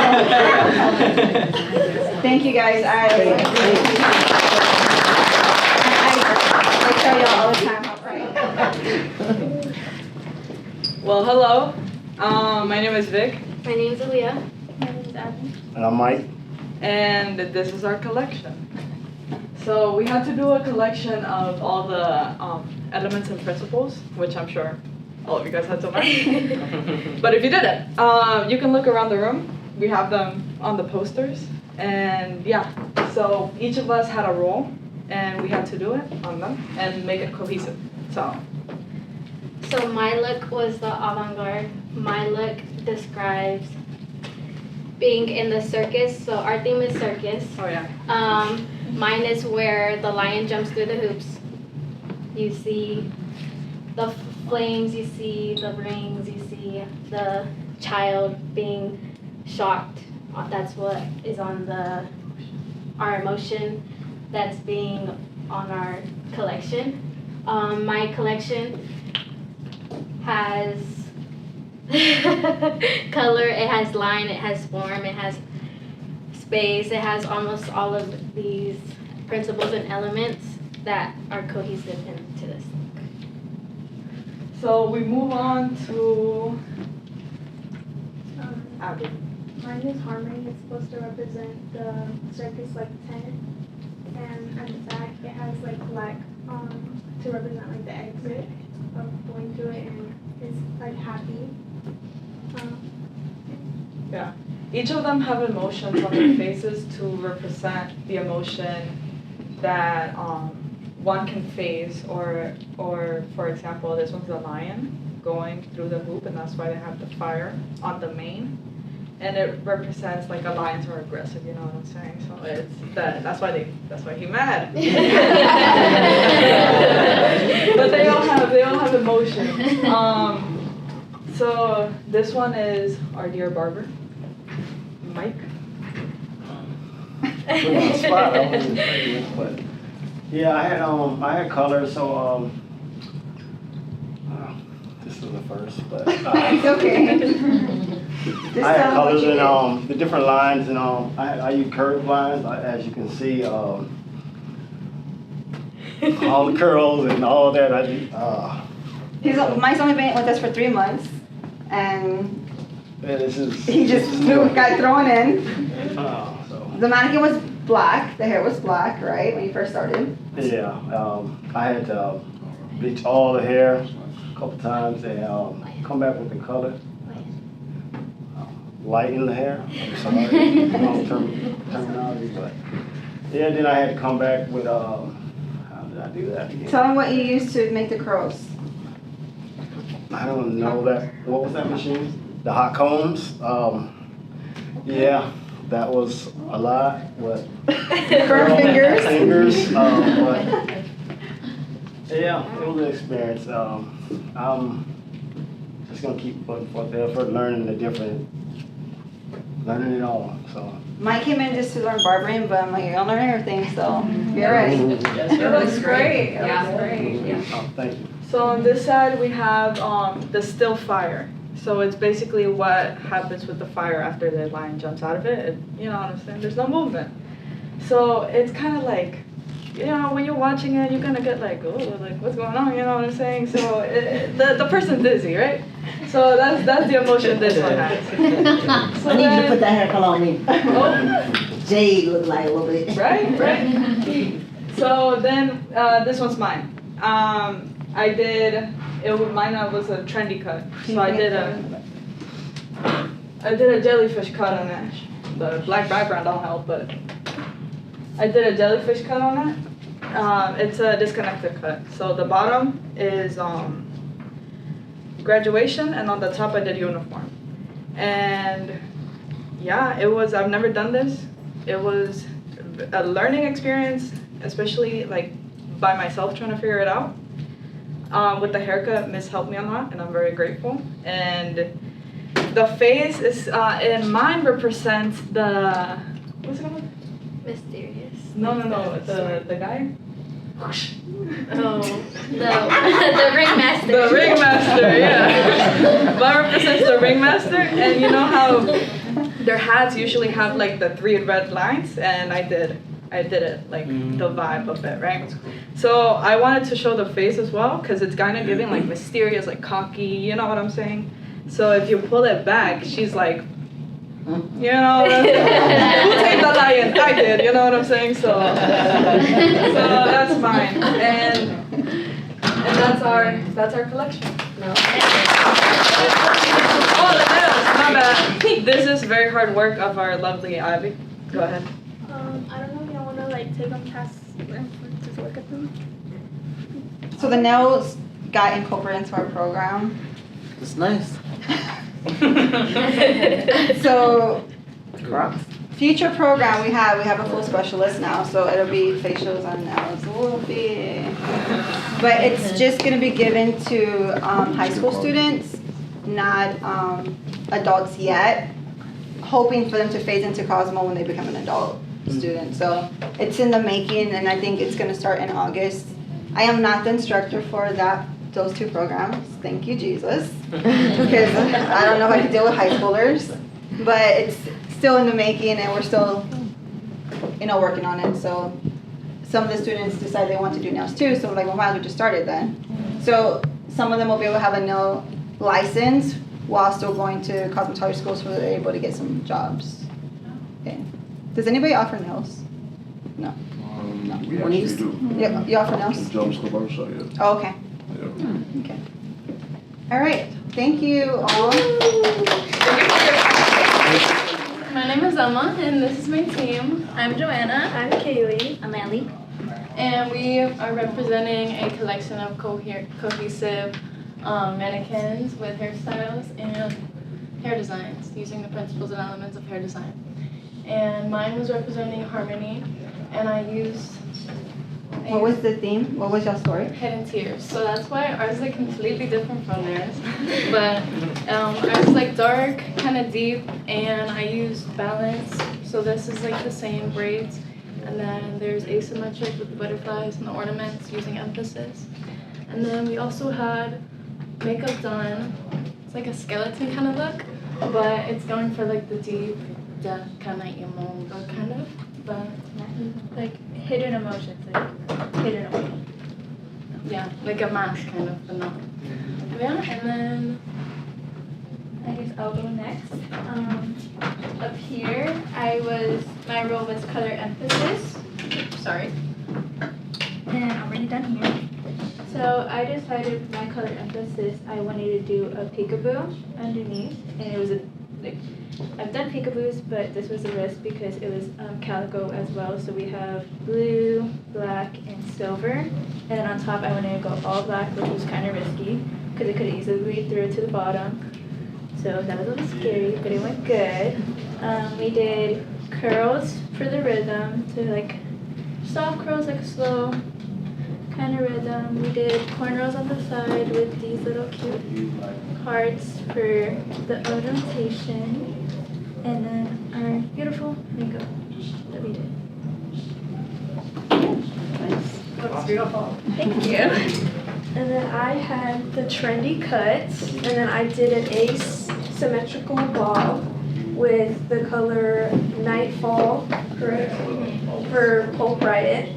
A: Thank you guys. I tell y'all all the time how proud.
B: Well, hello. My name is Vic.
J: My name is Aaliyah. My name is Adam.
G: And I'm Mike.
B: And this is our collection. So we had to do a collection of all the elements and principles, which I'm sure all of you guys had to learn. But if you didn't, you can look around the room. We have them on the posters. And yeah, so each of us had a role, and we had to do it on them and make it cohesive. So
J: my look was the avant-garde. My look describes being in the circus. So our theme is circus.
B: oh yeah.
J: Mine is where the lion jumps through the hoops. You see the flames, you see the rings, you see the child being shocked. That's what is on our emotion that's being on our collection. My collection has color, it has line, it has form, it has space, it has almost all of these principles and elements that are cohesive into this.
B: So we move on to Abby.
L: Mine is harmony. It's supposed to represent the circus like tent, and at the back it has like black to represent like the exit of going through it, and it's like happy.
B: Yeah. Each of them have emotions on their faces to represent the emotion that one can face, or for example, this one's a lion going through the hoop, and that's why they have the fire on the mane, and it represents like a lions are aggressive. You know what I'm saying? So it's that's why he mad. But they all have emotions. So this one is our dear barber, Mike.
K: Put me on the spot, I wasn't ready, but yeah, I had colors, so this is the first, but
A: It's okay.
K: I had colors in the different lines, and I use curved lines, as you can see, all the curls and all that.
A: Mike's only been with us for 3 months, and
K: Yeah,
A: he just got thrown in.
K: so.
A: The mannequin was black, the hair was black, right, when you first started?
K: Yeah, I had to bleach all the hair a couple times and come back with the color. Lighten the hair, I'm sorry, wrong terminology, but yeah, then I had to come back with, how did I do that again?
A: Tell them what you used to make the curls.
K: I don't know that, what was that machine? The hot combs, yeah, that was a lot, but.
A: Curved fingers?
K: But, yeah, it was an experience. I'm just gonna keep putting forth the effort, learning it all, so.
A: Mike came in just to learn barbering, but I'm like, you're gonna learn everything, so you're ready.
B: It looks great. It
I: Yeah.
B: looks great.
K: Oh, thank you.
B: So on this side we have the still fire. So it's basically what happens with the fire after the lion jumps out of it. You know what I'm saying? There's no movement. So it's kind of like, you know, when you're watching it, you're gonna get like, oh, like what's going on? You know what I'm saying? So the person's dizzy, right? So that's the emotion this one has. So
M: I need you to put that hair color on me.
B: Oh,
M: Jade look like a little bit.
B: right. So then this one's mine. Mine was a trendy cut. So I did a jellyfish cut on it. The black background don't help, but I did a jellyfish cut on it. It's a disconnected cut. So the bottom is graduation, and on the top I did uniform. And yeah, I've never done this. It was a learning experience, especially like by myself trying to figure it out. With the haircut, Miss helped me a lot, and I'm very grateful. And the face is, in mine represents the, what's it called?
J: Mysterious.
B: No, the guy?
J: Oh, the ringmaster.
B: The ringmaster, yeah. Mine represents the ringmaster, and you know how their hats usually have like the 3 red lines, and I did it, like the vibe of it, right? So I wanted to show the face as well, because it's kind of giving like mysterious, like cocky, you know what I'm saying? So if you pull it back, she's like, you know, who tamed the lion? I did, you know what I'm saying? So that's mine, and that's our collection.
J: No.
B: Oh, the nails, my bad. This is very hard work of our lovely Ivy. Go ahead.
L: I don't know if y'all want to like take on tasks and just look at them.
A: So the nails got incorporated into our program.
M: It's nice.
A: So, Future program we have a full specialist now, so it'll be facials and nails. But it's just gonna be given to high school students, not adults yet, hoping for them to phase into Cosmo when they become an adult student. So it's in the making, and I think it's gonna start in August. I am not the instructor for those two programs. Thank you, Jesus, because I don't know if I could deal with high schoolers, but it's still in the making, and we're still, working on it. So some of the students decide they want to do nails too, so like, well, might as well just start it then. So some of them will be able to have a nail license while still going to cosmetology schools, so they're able to get some jobs. Okay. Does anybody offer nails? No.
N: We actually do.
A: Yeah, you offer nails?
N: Jobs Club Barbershop, yeah.
A: Oh, okay.
N: Yeah.
A: Okay. All right. Thank you all.
O: My name is Emma, and this is my team. I'm Joanna. I'm Kaylee. I'm Ellie. And we are representing a collection of cohesive mannequins with hairstyles and hair designs, using the principles and elements of hair design. And mine was representing harmony, and I used...
A: What was the theme? What was your story?
O: Hidden tears. So that's why ours is like completely different from theirs. But ours is like dark, kind of deep, and I used balance. So this is like the same braids. And then there's asymmetric with the butterflies and the ornaments using emphasis. And then we also had makeup done. It's like a skeleton kind of look, but it's going for like the deep, depth kind of emo look kind of. But like hidden emotions, like hidden emotions. Yeah, like a mask kind of, but not. Yeah, and then I guess I'll go next. Up here, my role was color emphasis. Sorry. And I'm already done here. So I decided for my color emphasis, I wanted to do a peekaboo underneath, and it was I've done peekaboos, but this was a risk because it was calico as well. So we have blue, black, and silver. And then on top, I wanted to go all black, which was kind of risky because it could easily bleed through to the bottom. So that was a little scary, but it went good. We did curls for the rhythm, so like soft curls, like slow kind of rhythm. We did cornrows on the side with these little cute hearts for the ornamentation. And then our beautiful makeup that we did. Looks beautiful. Thank you.
L: And then I had the trendy cuts, and then I did an asymmetrical bob with the color Nightfall for Pulp Riot.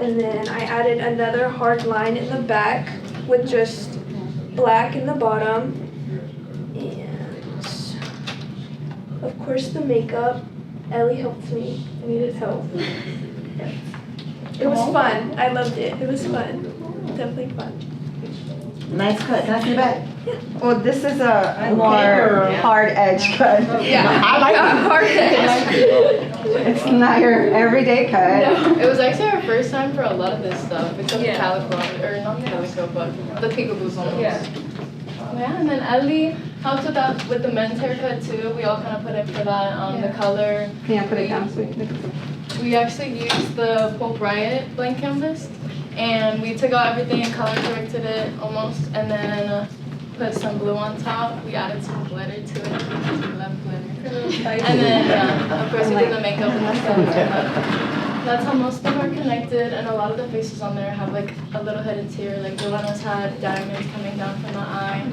L: And then I added another hard line in the back with just black in the bottom. Of course, the makeup. Ellie helped me. I needed help. It was fun. I loved it. It was fun. Definitely fun.
M: Nice cut. Can I see the back?
L: Yeah.
A: Well, this is a more hard edge cut.
L: Yeah.
A: I like it.
O: Hard edge.
A: It's not your everyday cut.
O: It was actually our first time for a lot of this stuff, except the calico, or not calico, but the peekaboos almost. Yeah, and then Ellie helped with that with the men's haircut too. We all kind of put in for that. The color.
A: Can you put it down so we can?
O: We actually used the Pulp Riot blank canvas, and we took out everything and color corrected it almost, and then put some blue on top. We added some glitter to it. We love glitter. And then of course we did the makeup and stuff. That's how most of them are connected, and a lot of the faces on there have like a little hidden tear. Like Joanna's had diamonds coming down from the eye,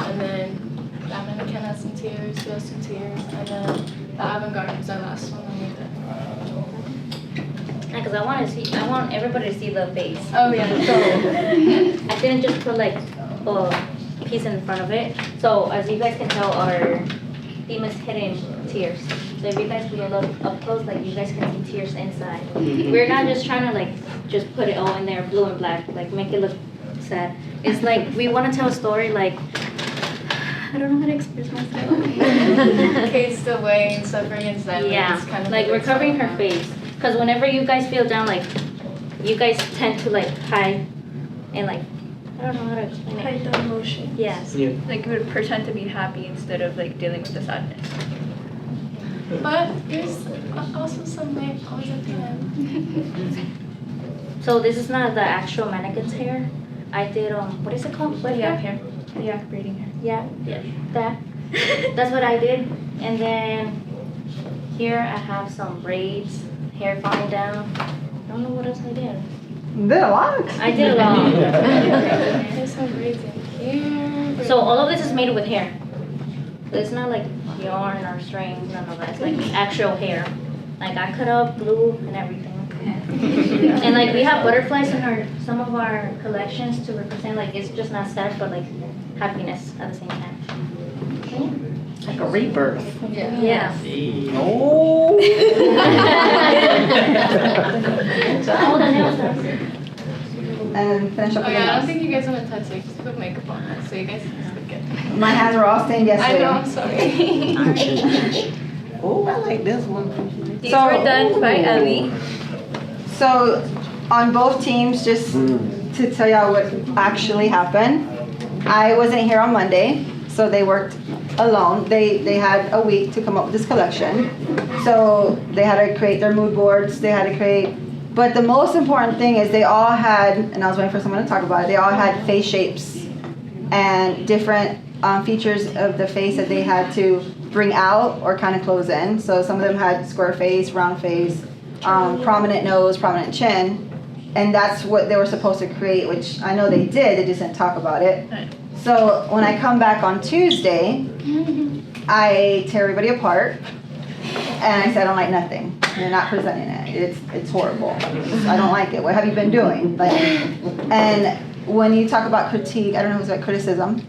O: and then that mannequin has some tears, she has some tears, and then the avant-garde was our last one that we did.
P: Because I want everybody to see the face.
O: Oh yeah.
P: So I didn't just put like a piece in front of it. So as you guys can tell, our theme is hidden tears. So if you guys look up close, like you guys can see tears inside. We're not just trying to like just put it all in there, blue and black, like make it look sad. It's like we want to tell a story. Like I don't know how to express myself.
O: Kate's still weighing, suffering in silence.
P: Yeah,
O: Kind of
P: like we're covering her face. Because whenever you guys feel down, like you guys tend to like hide and like I don't know how to explain it.
L: Hide the emotion.
P: Yes.
O: Like we would pretend to be happy instead of like dealing with the sadness. But there's also some wrinkles at the end.
P: So this is not the actual mannequin's hair. I did what is it called? Wet hair?
O: Yeah, braiding hair.
P: Yeah, that. That's what I did. And then here I have some braids, hair falling down. I don't know what else I did.
A: Did a lot.
P: I did a lot.
O: There's some braids in here.
P: So all of this is made with hair. It's not like yarn or strings, none of that. It's like actual hair. Like I cut up, glue, and everything. And like we have butterflies in some of our collections to represent like it's just not sad but like happiness at the same time.
M: Like a rebirth.
P: Yeah.
M: Oh.
P: So all the nails are.
A: And finish up
O: Oh
A: with the
O: yeah, I don't
A: nails.
O: think you guys want to touch it. Just put makeup on it, so you guys can look at it.
A: My hands were all stained
O: I
A: yesterday.
O: know, I'm sorry.
M: Oh, I like this one.
P: These were done by Ellie.
A: So on both teams, just to tell y'all what actually happened, I wasn't here on Monday, so they worked alone. They had a week to come up with this collection. So they had to create their mood boards, they had to create, but the most important thing is they all had, and I was waiting for someone to talk about it, they all had face shapes and different features of the face that they had to bring out or kind of close in. So some of them had square face, round face, prominent nose, prominent chin, and that's what they were supposed to create, which I know they did, they just didn't talk about it. So when I come back on Tuesday, I tear everybody apart, and I said, I don't like nothing. You're not presenting it. It's horrible. I don't like it. What have you been doing? Like, and when you talk about critique, I don't know if it's like criticism,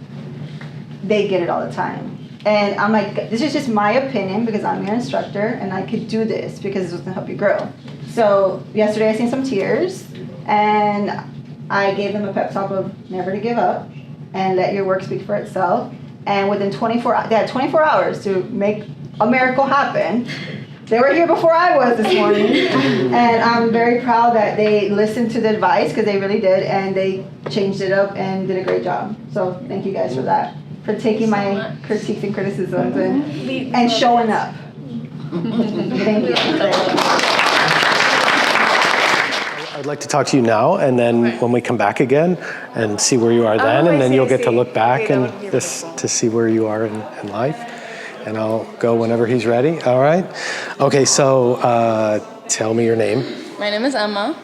A: they get it all the time. And I'm like, this is just my opinion because I'm your instructor and I could do this because it's gonna help you grow. So yesterday I seen some tears and I gave them a pep talk of never to give up and let your work speak for itself. And within they had 24 hours to make a miracle happen. They were here before I was this morning. And I'm very proud that they listened to the advice because they really did and they changed it up and did a great job. So thank you guys for that. For taking my critiques and criticisms and showing up. Thank you.
G: I'd like to talk to you now, and then when we come back again, and see where you are then, and then you'll get to look back and this to see where you are in life. And I'll go whenever he's ready. All right. Okay. So tell me your name.
O: My name is Emma.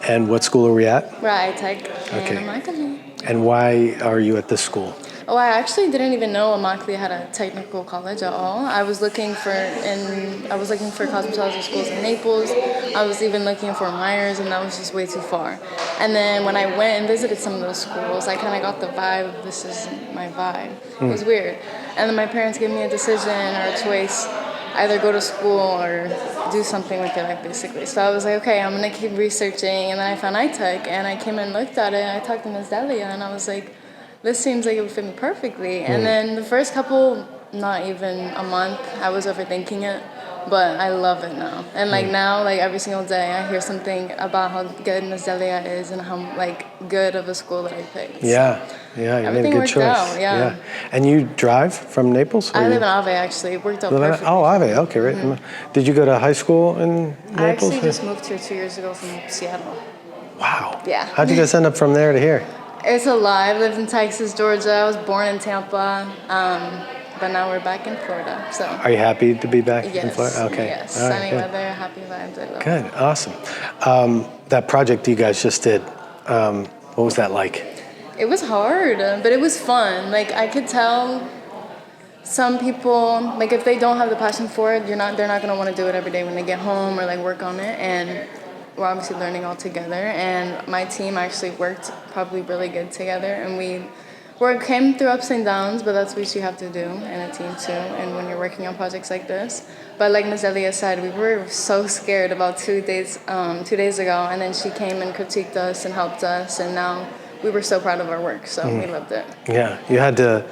G: And what school are we at?
O: We're at iTech.
G: Okay.
O: And I'm Immaculate.
G: And why are you at this school?
O: Oh, I actually didn't even know Immaculate had a technical college at all. I was looking for cosmetology schools in Naples. I was even looking for Myers, and that was just way too far. And then when I went and visited some of those schools, I kind of got the vibe of this isn't my vibe. It was weird. And then my parents gave me a decision or a choice, either go to school or do something with your life, basically. So I was like, okay, I'm gonna keep researching. And then I found iTech, and I came and looked at it. I talked to Ms. Delia, and I was like, this seems like it would fit me perfectly. And then the first couple, not even a month, I was overthinking it, but I love it now. And like now, like every single day, I hear something about how good Ms. Delia is and how like good of a school that I picked.
G: Yeah, you made a
O: Everything
G: good
O: worked
G: choice.
O: out, yeah.
G: And you drive from Naples?
O: I live in Ave, actually. It worked out perfectly.
G: Oh, Ave. Okay, right. Did you go to high school in Naples?
O: I actually just moved here 2 years ago from Seattle.
G: Wow.
O: Yeah.
G: How'd you guys end up from there to here?
O: It's a lie. I've lived in Texas, Georgia. I was born in Tampa, but now we're back in Florida. So.
G: Are you happy to be back in Florida? Okay.
O: Yes.
G: All right,
O: Sunny
G: good.
O: weather, happy vibes. I love
G: Good. Awesome. That project you guys just did, what was that like?
O: It was hard, but it was fun. Like I could tell some people, like if they don't have the passion for it, they're not gonna want to do it every day when they get home or like work on it. And we're obviously learning all together. And my team actually worked probably really good together. And we came through ups and downs, but that's what you have to do in a team too. And when you're working on projects like this. But like Ms. Elia said, we were so scared about 2 days ago, and then she came and critiqued us and helped us, and now we were so proud of our work, so we loved it.
G: Yeah, you had to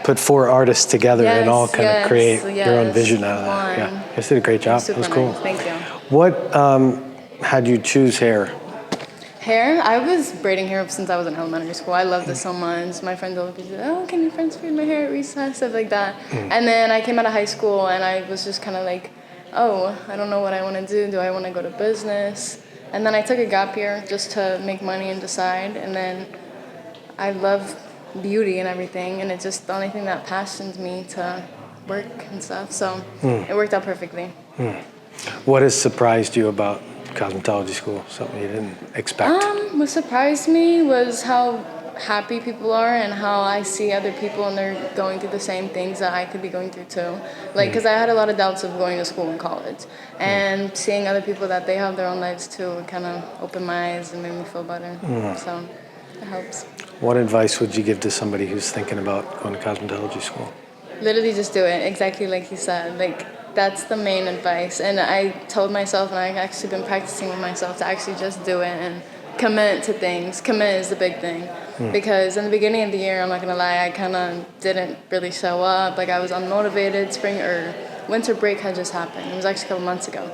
G: put 4 artists together and all kind of create your own vision out of that. Yeah, you guys did a great job. It was cool.
O: Nice. Thank you.
G: What, how'd you choose hair?
O: Hair? I was braiding hair since I was in elementary school. I loved it so much. My friends always be like, oh, can your friends braid my hair at recess? Stuff like that. And then I came out of high school and I was just kind of like, oh, I don't know what I want to do. Do I want to go to business? And then I took a gap year just to make money and decide. And then I love beauty and everything. And it's just the only thing that passions me to work and stuff. So it worked out perfectly.
G: What has surprised you about cosmetology school? Something you didn't expect?
O: What surprised me was how happy people are and how I see other people and they're going through the same things that I could be going through too. Like, because I had a lot of doubts of going to school and college. And seeing other people that they have their own lives too, it kind of opened my eyes and made me feel better. So it helps.
G: What advice would you give to somebody who's thinking about going to cosmetology school?
O: Literally just do it, exactly like you said. Like, that's the main advice. And I told myself, and I've actually been practicing with myself to actually just do it and commit to things. Commit is the big thing. Because in the beginning of the year, I'm not gonna lie, I kind of didn't really show up. Like, I was unmotivated. Spring or winter break had just happened. It was actually a couple months ago.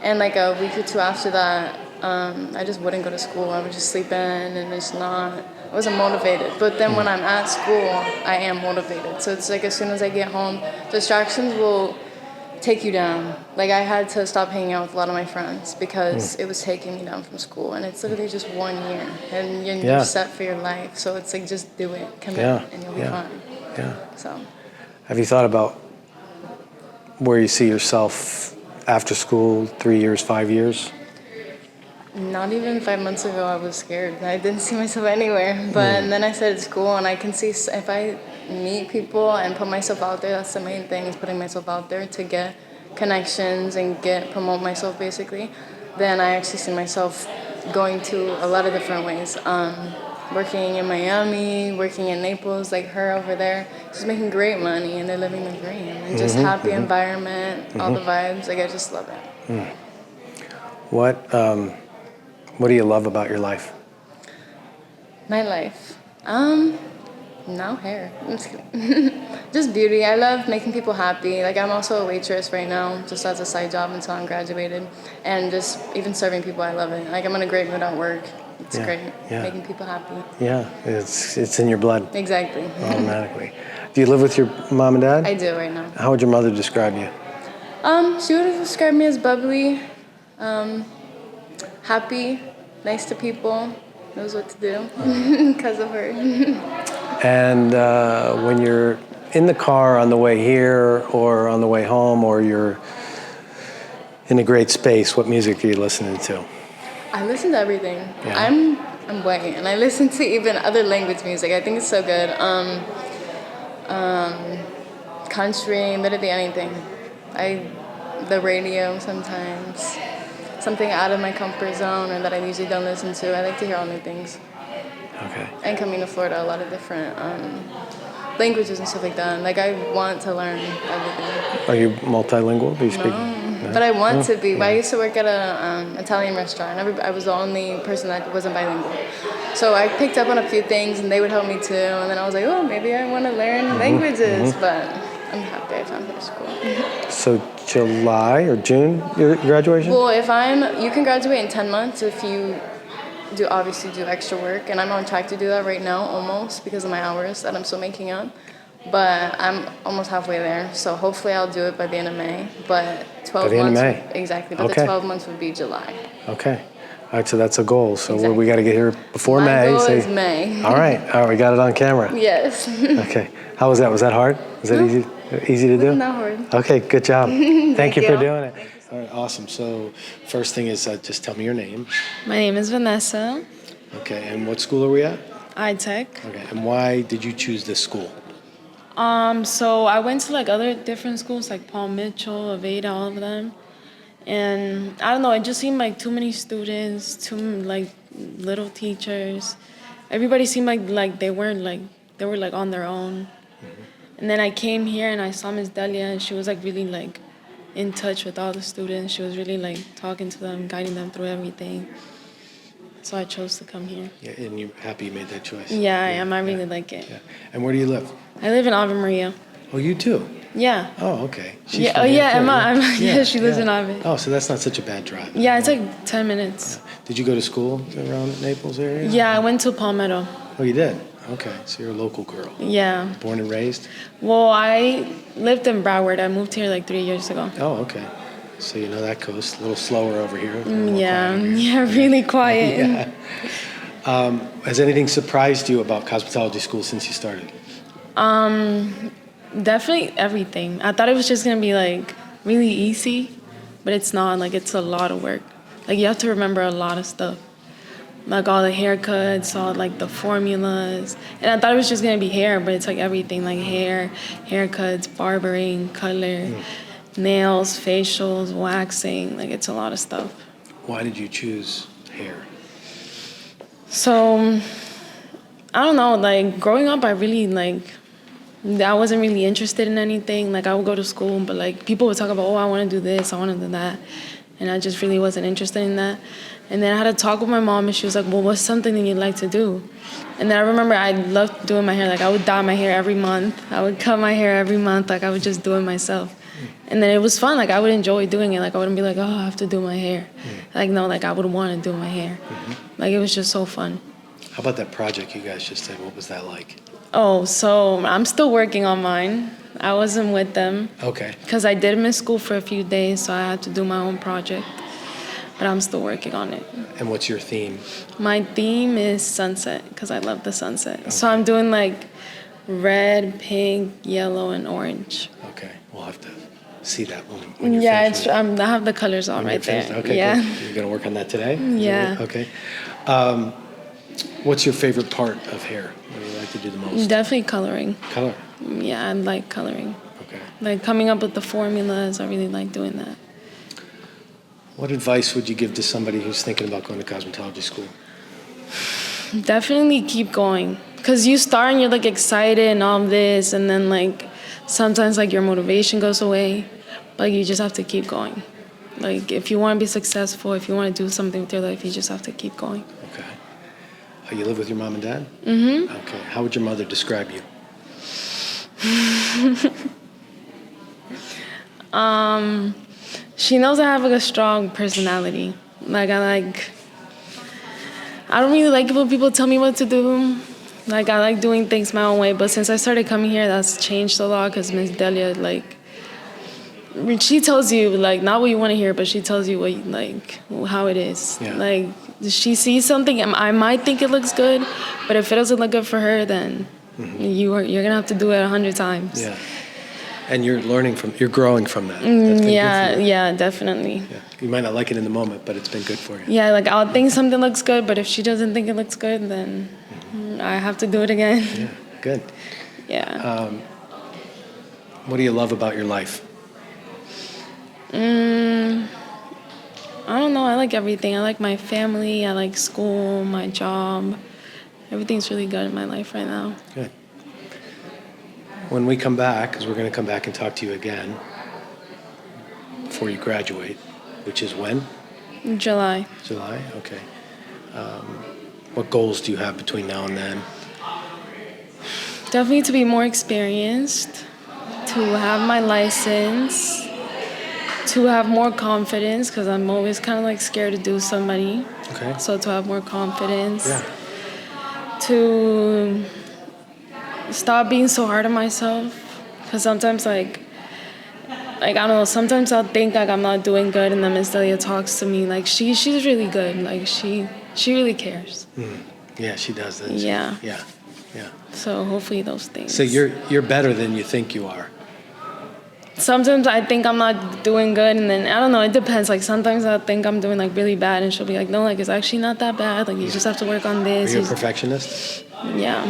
O: And like a week or two after that, I just wouldn't go to school. I would just sleep in and I wasn't motivated. But then when I'm at school, I am motivated. So it's like as soon as I get home, distractions will take you down. Like, I had to stop hanging out with a lot of my friends because it was taking me down from school. And it's literally just 1 year. And you're set for your life. So it's like, just do it. Commit, and you'll be fine. So.
G: Have you thought about where you see yourself after school, 3 years, 5 years?
O: Not even 5 months ago, I was scared. I didn't see myself anywhere. But then I started school, and I can see if I meet people and put myself out there, that's the main thing, is putting myself out there to get connections and promote myself, basically. Then I actually see myself going to a lot of different ways. Working in Miami, working in Naples, like her over there, just making great money, and they're living the dream. And just happy environment, all the vibes, like I just love it.
G: What do you love about your life?
O: My life. Now hair. I'm just kidding. Just beauty. I love making people happy. Like, I'm also a waitress right now, just as a side job until I'm graduated. And just even serving people, I love it. Like, I'm in a great mood at work. It's great. Making people happy.
G: Yeah, it's in your blood.
O: Exactly.
G: Automatically. Do you live with your mom and dad?
O: I do right now.
G: How would your mother describe you?
O: She would have described me as bubbly, happy, nice to people, knows what to do because of her.
G: And when you're in the car on the way here or on the way home, or you're in a great space, what music are you listening to?
O: I listen to everything.
G: Yeah.
O: I'm white, and I listen to even other language music. I think it's so good. Country, literally anything. The radio sometimes. Something out of my comfort zone or that I usually don't listen to. I like to hear all new things.
G: Okay.
O: And coming to Florida, a lot of different languages and stuff like that. Like, I want to learn everything.
G: Are you multilingual? Do you speak?
O: No, but I want to be. Yeah. I used to work at an Italian restaurant. I was the only person that wasn't bilingual. So I picked up on a few things, and they would help me too. And then I was like, oh, maybe I want to learn languages. But I'm happy I found this school.
G: So July or June, your graduation?
O: Well, you can graduate in 10 months if you obviously do extra work, and I'm on track to do that right now almost because of my hours that I'm still making up. But I'm almost halfway there, so hopefully I'll do it by the end of May. But 12
G: by the
O: months.
G: End of May.
O: Exactly, but the 12 months would be July.
G: Okay. All right, so that's a goal. So we got to get here before May.
O: My goal is May.
G: All right, we got it on camera.
O: Yes.
G: Okay. How was that? Was that hard? Was that easy to do?
O: It wasn't that hard.
G: Okay, good job. Thank you for doing it. All right, awesome. So first thing is just tell me your name.
Q: My name is Vanessa.
G: Okay, and what school are we at?
Q: iTech.
G: Okay, and why did you choose this school?
Q: So I went to like other different schools like Paul Mitchell, Aveda, all of them. And I don't know, it just seemed like too many students, too like little teachers. Everybody seemed like they were like on their own. And then I came here and I saw Miss Delia, and she was like really like in touch with all the students. She was really like talking to them, guiding them through everything. So I chose to come here.
G: Yeah, and you're happy you made that choice?
Q: Yeah, I am. I really like it.
G: Yeah. And where do you live?
Q: I live in Ave Maria.
G: Oh, you too?
Q: Yeah.
G: Oh, okay. She's
Q: Yeah.
G: from
Q: Oh,
G: here
Q: yeah.
G: too,
Q: Emma. Yeah, she lives in Ave.
G: Oh, so that's not such a bad drive.
Q: Yeah, it's like 10 minutes.
G: Did you go to school around Naples area?
Q: Yeah, I went to Palmetto.
G: Oh, you did? Okay, so you're a local girl.
Q: Yeah.
G: Born and raised?
Q: Well, I lived in Broward. I moved here like 3 years ago.
G: Oh, okay. So you know that coast, a little slower over here.
Q: Yeah, really quiet.
G: Yeah. Has anything surprised you about cosmetology school since you started?
Q: Definitely everything. I thought it was just gonna be like really easy, but it's not. Like it's a lot of work. Like you have to remember a lot of stuff. Like all the haircuts, all like the formulas. And I thought it was just gonna be hair, but it's like everything, like hair, haircuts, barbering, color, nails, facials, waxing. Like it's a lot of stuff.
G: Why did you choose hair?
Q: So I don't know, like growing up I really I wasn't really interested in anything. Like I would go to school, but like people would talk about, oh, I want to do this, I want to do that. And I just really wasn't interested in that. And then I had a talk with my mom and she was like, well, what's something that you'd like to do? And then I remember I loved doing my hair. Like I would dye my hair every month. I would cut my hair every month. Like I would just do it myself. And then it was fun. Like I would enjoy doing it. Like I wouldn't be like, oh, I have to do my hair. Like no, like I would want to do my hair. Like it was just so fun.
G: How about that project you guys just did? What was that like?
Q: Oh, so I'm still working on mine. I wasn't with them.
G: Okay.
Q: Because I did miss school for a few days, so I had to do my own project. But I'm still working on it.
G: And what's your theme?
Q: My theme is sunset, because I love the sunset. Okay. So I'm doing like red, pink, yellow, and orange.
G: Okay, we'll have to see that when you're
Q: finished. I have the colors all right there.
G: Okay,
Q: yeah.
G: Good. You're going to work on that today?
Q: Yeah.
G: Okay. What's your favorite part of hair? What do you like to do the most?
Q: Definitely coloring.
G: Color?
Q: Yeah, I like coloring.
G: Okay.
Q: Like coming up with the formulas, I really like doing that.
G: What advice would you give to somebody who's thinking about going to cosmetology school?
Q: Definitely keep going. Because you start and you're like excited and all this, and then like sometimes like your motivation goes away, but you just have to keep going. Like if you want to be successful, if you want to do something with your life, you just have to keep going.
G: Okay. You live with your mom and dad?
Q: Mm-hmm.
G: Okay. How would your mother describe you?
Q: She knows I have like a strong personality. Like I don't really like it when people tell me what to do. Like I like doing things my own way, but since I started coming here, that's changed a lot because Miss Delia, like, she tells you like not what you want to hear, but she tells you what how it is.
G: Yeah.
Q: Like she sees something, and I might think it looks good, but if it doesn't look good for her, then you're gonna have to do it 100 times.
G: Yeah. And you're growing from that.
Q: Yeah, definitely.
G: Yeah. You might not like it in the moment, but it's been good for you.
Q: Yeah, like I'll think something looks good, but if she doesn't think it looks good, then I have to do it again.
G: Yeah, good.
Q: Yeah.
G: What do you love about your life?
Q: I don't know. I like everything. I like my family. I like school, my job. Everything's really good in my life right now.
G: Good. When we come back, because we're going to come back and talk to you again before you graduate, which is when?
Q: July.
G: July, okay. What goals do you have between now and then?
Q: Definitely to be more experienced, to have my license, to have more confidence, because I'm always kind of like scared to do somebody.
G: Okay.
Q: So to have more confidence.
G: Yeah.
Q: To stop being so hard on myself, because sometimes like I don't know, sometimes I'll think like I'm not doing good, and then Miss Delia talks to me like she's really good, like she really cares.
G: Yeah, she does, doesn't she?
Q: Yeah.
G: Yeah.
Q: So hopefully those things.
G: So you're better than you think you are.
Q: Sometimes I think I'm not doing good, and then I don't know, it depends. Like sometimes I think I'm doing like really bad, and she'll be like, no, like it's actually not that bad, like you just have to work on this.
G: Are you a perfectionist?
Q: Yeah.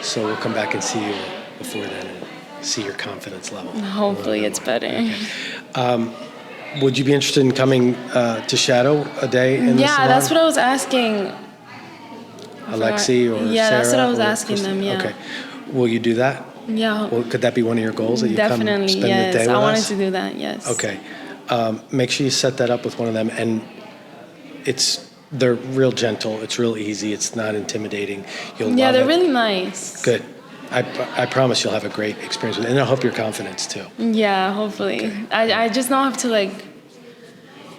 G: So we'll come back and see you before then and see your confidence level.
Q: Hopefully it's better.
G: Okay. Would you be interested in coming to shadow a day in the salon?
Q: That's what I was asking.
G: Alexi or Sarah?
Q: Yeah, that's what I was
G: or
Q: asking
G: Kristen?
Q: them, yeah.
G: Okay. Will you do that?
Q: Yeah.
G: Well, could that be one of your goals, that you
Q: Definitely,
G: come spend
Q: yes.
G: the day with
Q: I wanted
G: us?
Q: to do that, yes.
G: Okay. Make sure you set that up with one of them, and they're real gentle. It's real easy. It's not intimidating.
Q: They're really nice.
G: Good. I promise you'll have a great experience with it, and it'll help your confidence too.
Q: Yeah, hopefully. I just now have to like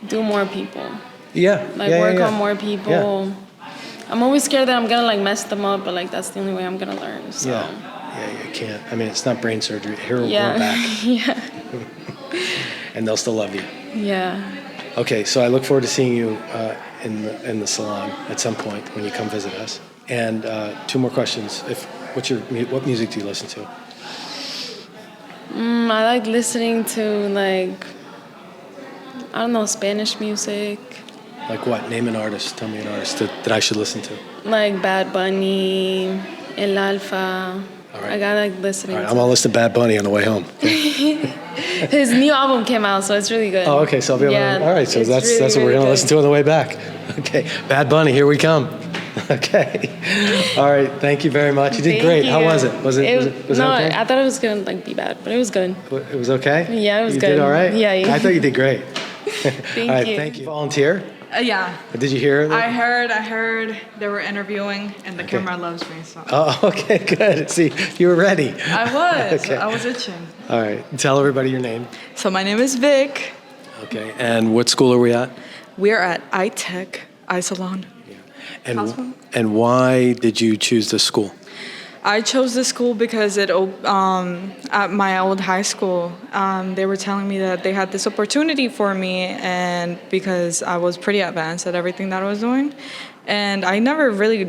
Q: do more people.
G: Yeah.
Q: Like
G: yeah,
Q: work
G: yeah, yeah.
Q: on more people.
G: Yeah.
Q: I'm always scared that I'm gonna like mess them up, but like that's the only way I'm gonna learn. So.
G: Yeah, you can't. I mean, it's not brain surgery. Here
Q: Yeah.
G: we're back,
Q: Yeah.
G: and they'll still love you.
Q: Yeah.
G: Okay, so I look forward to seeing you in the salon at some point when you come visit us. And 2 more questions. What music do you listen to?
Q: I like listening to like, I don't know, Spanish music.
G: Like what? Name an artist. Tell me an artist that I should listen to.
Q: Like Bad Bunny, El Alfa.
G: All right.
Q: I gotta like listening
G: All right,
Q: to
G: I'm gonna listen to Bad Bunny on the way home.
Q: his new album came out, so it's really good.
G: Oh, okay. So I'll be able to. All right. So
Q: it's
G: that's
Q: really,
G: what we're
Q: really
G: gonna
Q: good.
G: listen to on the way back. Okay. Bad Bunny, here we come. Okay. All right. Thank you very much. You did
Q: Thank
G: great.
Q: you.
G: How was it? Was it
Q: No,
G: okay?
Q: I thought it was gonna like be bad, but it was good.
G: It was okay.
Q: Yeah, it was
G: you
Q: good.
G: You did all right.
Q: Yeah.
G: I thought you did great.
Q: Thank
G: all right.
Q: you.
G: Thank you. Volunteer.
B: Yeah.
G: Did you hear?
B: I heard they were interviewing, and the camera loves me, so.
G: Oh, okay, good. See, you were ready.
B: I was.
G: Okay.
B: I was itching.
G: All right. Tell everybody your name.
B: So my name is Vic.
G: Okay. And what school are we at?
B: We're at iTech, iSalon.
G: And why did you choose this school?
B: I chose this school because at my old high school, they were telling me that they had this opportunity for me, and because I was pretty advanced at everything that I was doing, and I never really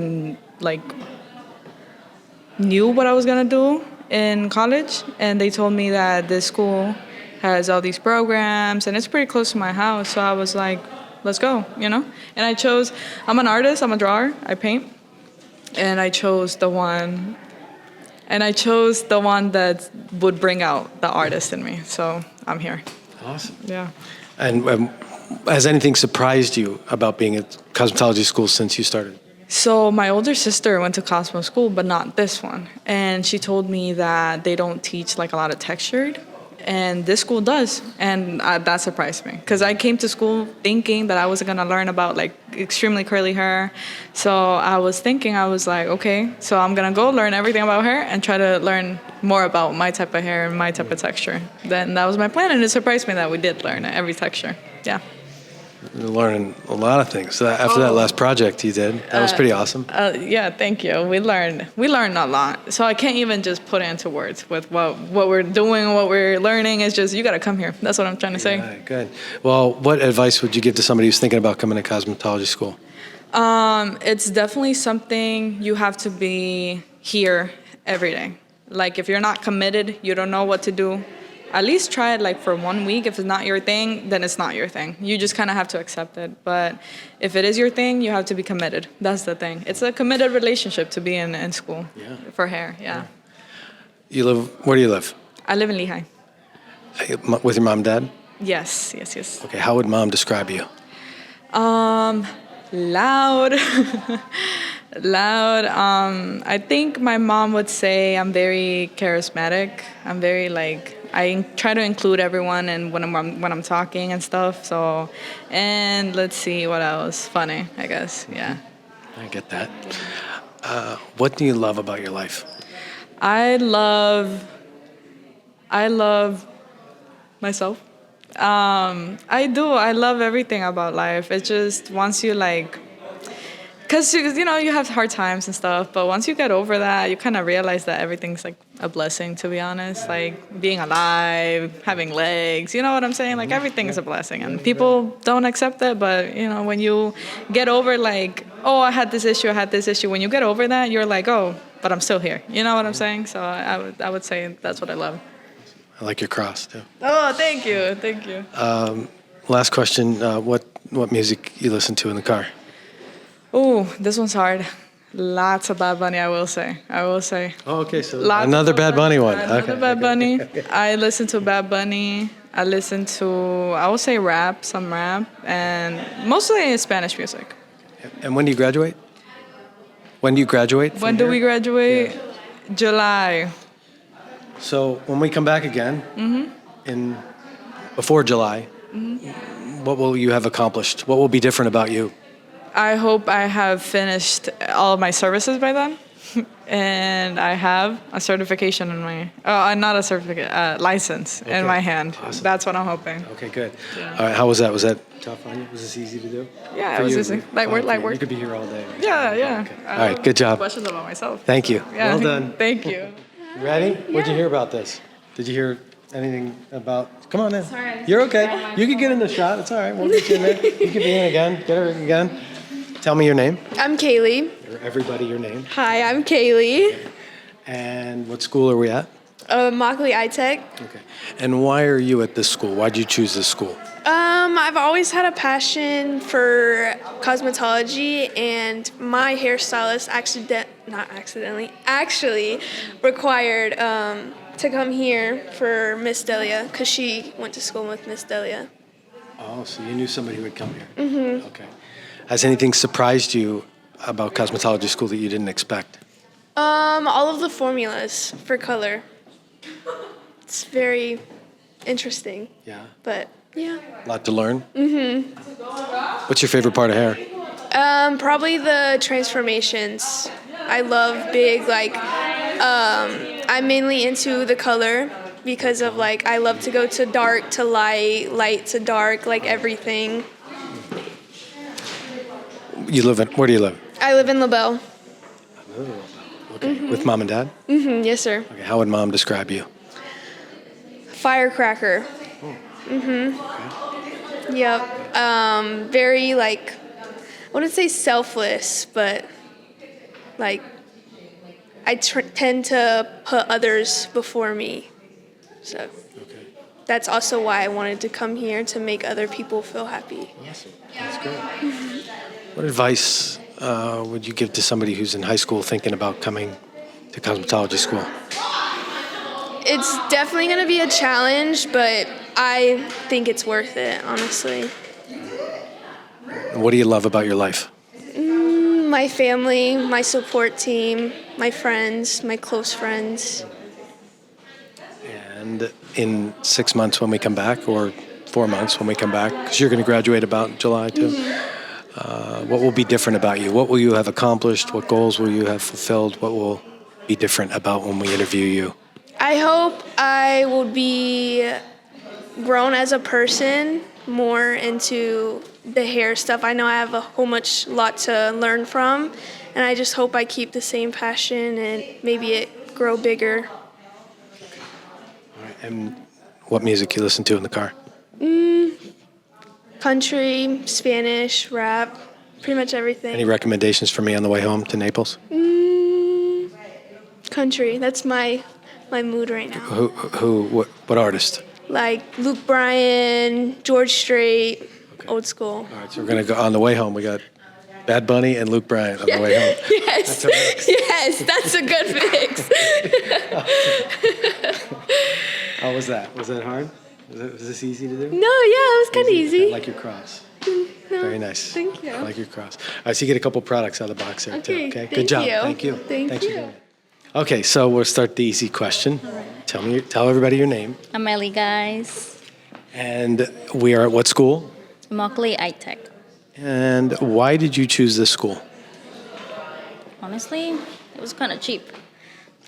B: knew what I was gonna do in college, and they told me that this school has all these programs, and it's pretty close to my house, so I was like, let's go, And I'm an artist, I'm a drawer, I paint. And I chose the one that would bring out the artist in me. So I'm here.
G: Awesome.
B: Yeah.
G: And has anything surprised you about being at cosmetology school since you started?
B: So my older sister went to Cosmo school, but not this one. And she told me that they don't teach like a lot of textured. And this school does, and that surprised me because I came to school thinking that I wasn't gonna learn about like extremely curly hair. So I was like, okay, so I'm gonna go learn everything about hair and try to learn more about my type of hair and my type of texture. Then that was my plan, and it surprised me that we did learn every texture. Yeah.
G: You're learning a lot of things. So after that last project you did, that was pretty awesome.
B: Yeah, thank you. We learned a lot. So I can't even just put it into words with what we're doing, what we're learning. It's just, you got to come here. That's what I'm trying to say.
G: Right, good. Well, what advice would you give to somebody who's thinking about coming to cosmetology school?
B: It's definitely something you have to be here every day. Like if you're not committed, you don't know what to do, at least try it like for 1 week. If it's not your thing, then it's not your thing. You just kind of have to accept it. But if it is your thing, you have to be committed. That's the thing. It's a committed relationship to be in school for hair, yeah.
G: Where do you live?
B: I live in Lehigh.
G: With your mom and dad?
B: Yes.
G: Okay, how would mom describe you?
B: Loud. Loud. I think my mom would say I'm very charismatic. I'm very I try to include everyone and when I'm talking and stuff. So, and let's see what else. Funny, I guess. Yeah.
G: I get that. What do you love about your life?
B: I love myself. I do. I love everything about life. It's just once you because you have hard times and stuff, but once you get over that, you kind of realize that everything's like a blessing, to be honest. Like being alive, having legs, you know what I'm saying? Like everything is a blessing, and people don't accept it. But when you get over oh, I had this issue. When you get over that, you're like, oh, but I'm still here. You know what I'm saying? So I would say that's what I love.
G: I like your cross too.
B: Oh, thank you.
G: Last question. What music you listen to in the car?
B: Oh, this one's hard. Lots of Bad Bunny, I will say.
G: Oh, okay, so
B: Lots
G: another Bad Bunny one.
B: Another Bad Bunny. I listen to Bad Bunny. I listen to, I would say some rap, and mostly Spanish music.
G: And when do you graduate? When do we graduate?
B: Yeah. July.
G: So when we come back again, before July, what will you have accomplished? What will be different about you?
B: I hope I have finished all of my services by then. and I have a certification in my, not a certificate, license in my hand.
G: Awesome.
B: That's what I'm hoping.
G: Okay, good.
B: Yeah.
G: All right, how was that? Was that tough on you? Was this easy to do?
B: Yeah,
G: For
B: it was
G: you?
B: easy. Light work,
G: Fine
B: light
G: for you.
B: work.
G: You could be here all day.
B: Yeah, yeah.
G: All right, good job.
B: Questions about myself.
G: Thank you.
B: Yeah.
G: Well done.
B: Thank you.
G: You ready? What'd you hear about this? Did you hear anything about? Come on in.
O: Sorry.
G: You're okay. You can get in the shot. It's all right. We'll get you in there. You can be in again. Get her again. Tell me your name.
O: I'm Kaylee.
G: Or everybody your name.
O: Hi, I'm Kaylee.
G: And what school are we at?
O: Mockley iTech.
G: Okay. And why are you at this school? Why'd you choose this school?
O: I've always had a passion for cosmetology, and my hairstylist actually required to come here for Miss Delia because she went to school with Miss Delia.
G: Oh, so you knew somebody who would come here.
O: Mhm.
G: Okay. Has anything surprised you about cosmetology school that you didn't expect?
O: All of the formulas for color. It's very interesting.
G: Yeah.
O: But yeah.
G: A lot to learn.
O: Mhm.
G: What's your favorite part of hair?
O: Probably the transformations. I love big, like, I'm mainly into the color because of, like, I love to go to dark to light, light to dark, like everything.
G: Where do you live?
O: I live in LaBelle.
G: Okay. With mom and dad?
O: Yes, sir.
G: Okay. How would mom describe you?
O: Firecracker. Yep. Very, like, I wouldn't say selfless, but, like, I tend to put others before me. So that's also why I wanted to come here, to make other people feel happy.
G: Awesome. That's good. What advice would you give to somebody who's in high school thinking about coming to cosmetology school?
O: It's definitely going to be a challenge, but I think it's worth it, honestly.
G: And what do you love about your life?
O: My family, my support team, my friends, my close friends.
G: And in 6 months when we come back, or 4 months when we come back, because you're going to graduate about July too, what will be different about you? What will you have accomplished? What goals will you have fulfilled? What will be different about when we interview you?
O: I hope I will be grown as a person, more into the hair stuff. I know I have a whole lot to learn from, and I just hope I keep the same passion and maybe it grow bigger.
G: All right. And what music you listen to in the car?
O: Country, Spanish, rap, pretty much everything.
G: Any recommendations for me on the way home to Naples?
O: Country, that's my mood right now.
G: What artist?
O: Like Luke Bryan, George Strait, old school.
G: All right, so we're going to go on the way home. We got Bad Bunny and Luke Bryan on the way home.
O: Yes, yes, that's a good fix.
G: How was that? Was that hard? Was this easy to do?
O: No, yeah, it was kind of easy.
G: I like your cross.
O: No,
G: Very nice.
O: Thank you.
G: I like your cross. All right, so you get a couple products out of the box there too. Okay,
O: thank
G: good job.
O: you.
G: Thank you.
O: Thank
G: Thanks for
O: you.
G: doing it. Okay, so we'll start the easy question. Tell everybody your name.
P: I'm Ellie, guys.
G: And we are at what school?
P: Mockley iTech.
G: And why did you choose this school?
P: Honestly, it was kind of cheap.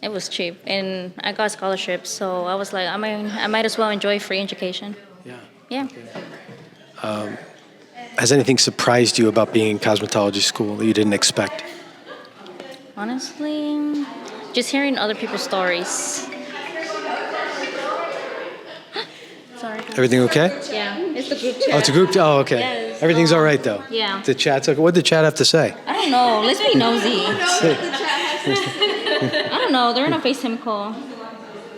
P: It was cheap, and I got scholarships, so I was like, I might as well enjoy free education. Yeah.
G: Has anything surprised you about being in cosmetology school that you didn't expect?
P: Honestly, just hearing other people's stories. Sorry.
G: Everything okay?
P: Yeah, it's the group chat.
G: Oh, it's a group. Oh, okay.
P: Yes.
G: Everything's all right though.
P: Yeah.
G: The chat's okay. What did the chat have to say?
P: I don't know. Let's be nosy. I don't know. They're in a FaceTime call.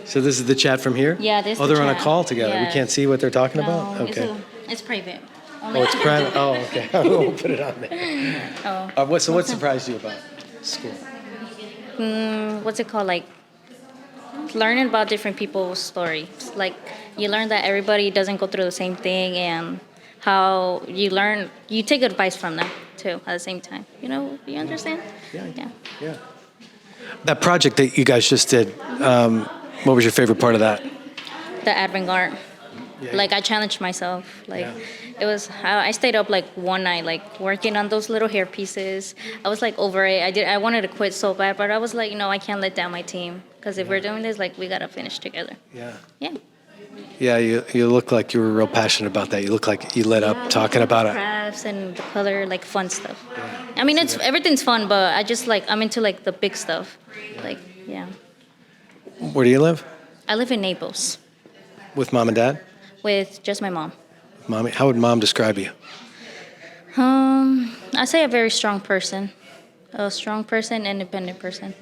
G: So this is the chat from here?
P: Yeah, this is
G: Oh,
P: the
G: they're on a
P: chat.
G: call together. We
P: Yes.
G: can't see what they're talking
P: No,
G: about? Okay.
P: It's private.
G: Oh, it's private. Oh, okay. I won't put it on there.
P: Oh.
G: What surprised you about school?
P: What's it called? Like learning about different people's stories. Like you learn that everybody doesn't go through the same thing, and how you take advice from them too at the same time. You know, you understand?
G: Yeah. That project that you guys just did, what was your favorite part of that?
P: The avant-garde.
G: Yeah.
P: Like I challenged myself. Like it was, I stayed up like one night, like working on those little hair pieces. I was like over it. I wanted to quit so bad, but I was like, no, I can't let down my team. Because if we're doing this, like we gotta finish together.
G: Yeah.
P: Yeah.
G: Yeah, you look like you were real passionate about that. You look like you lit up talking about it.
P: Crafts and the color, like fun stuff. I mean, everything's fun, but I just like, I'm into like the big stuff. Like, yeah.
G: Where do you live?
P: I live in Naples
G: With mom and dad?
P: with just my mom.
G: Mommy, how would mom describe you?
P: I say a very strong person. A strong person, independent person.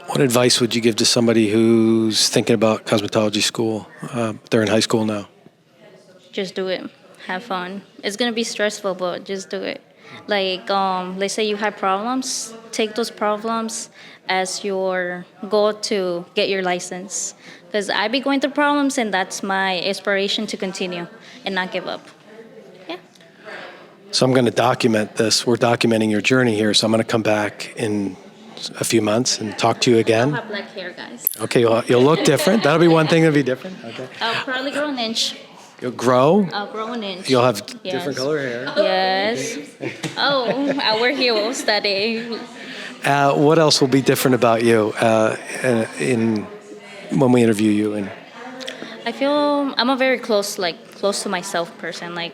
G: What advice would you give to somebody who's thinking about cosmetology school? They're in high school now.
P: Just do it. Have fun. It's gonna be stressful, but just do it. Like, let's say you have problems, take those problems as your goal to get your license. Because I be going through problems, and that's my inspiration to continue and not give up.
G: So I'm going to document this. We're documenting your journey here. So I'm going to come back in a few months and talk to you
P: I'll
G: again.
P: have black hair, guys.
G: Okay, you'll look different. That'll be one thing that'll be different. Okay.
P: I'll probably grow an inch.
G: You'll grow.
P: I'll grow an inch.
G: You'll have
P: Yes.
G: different color hair.
P: Yes. Oh, I wear heels that day.
G: What else will be different about you when we interview you? And
P: I feel I'm a very close to myself person. Like,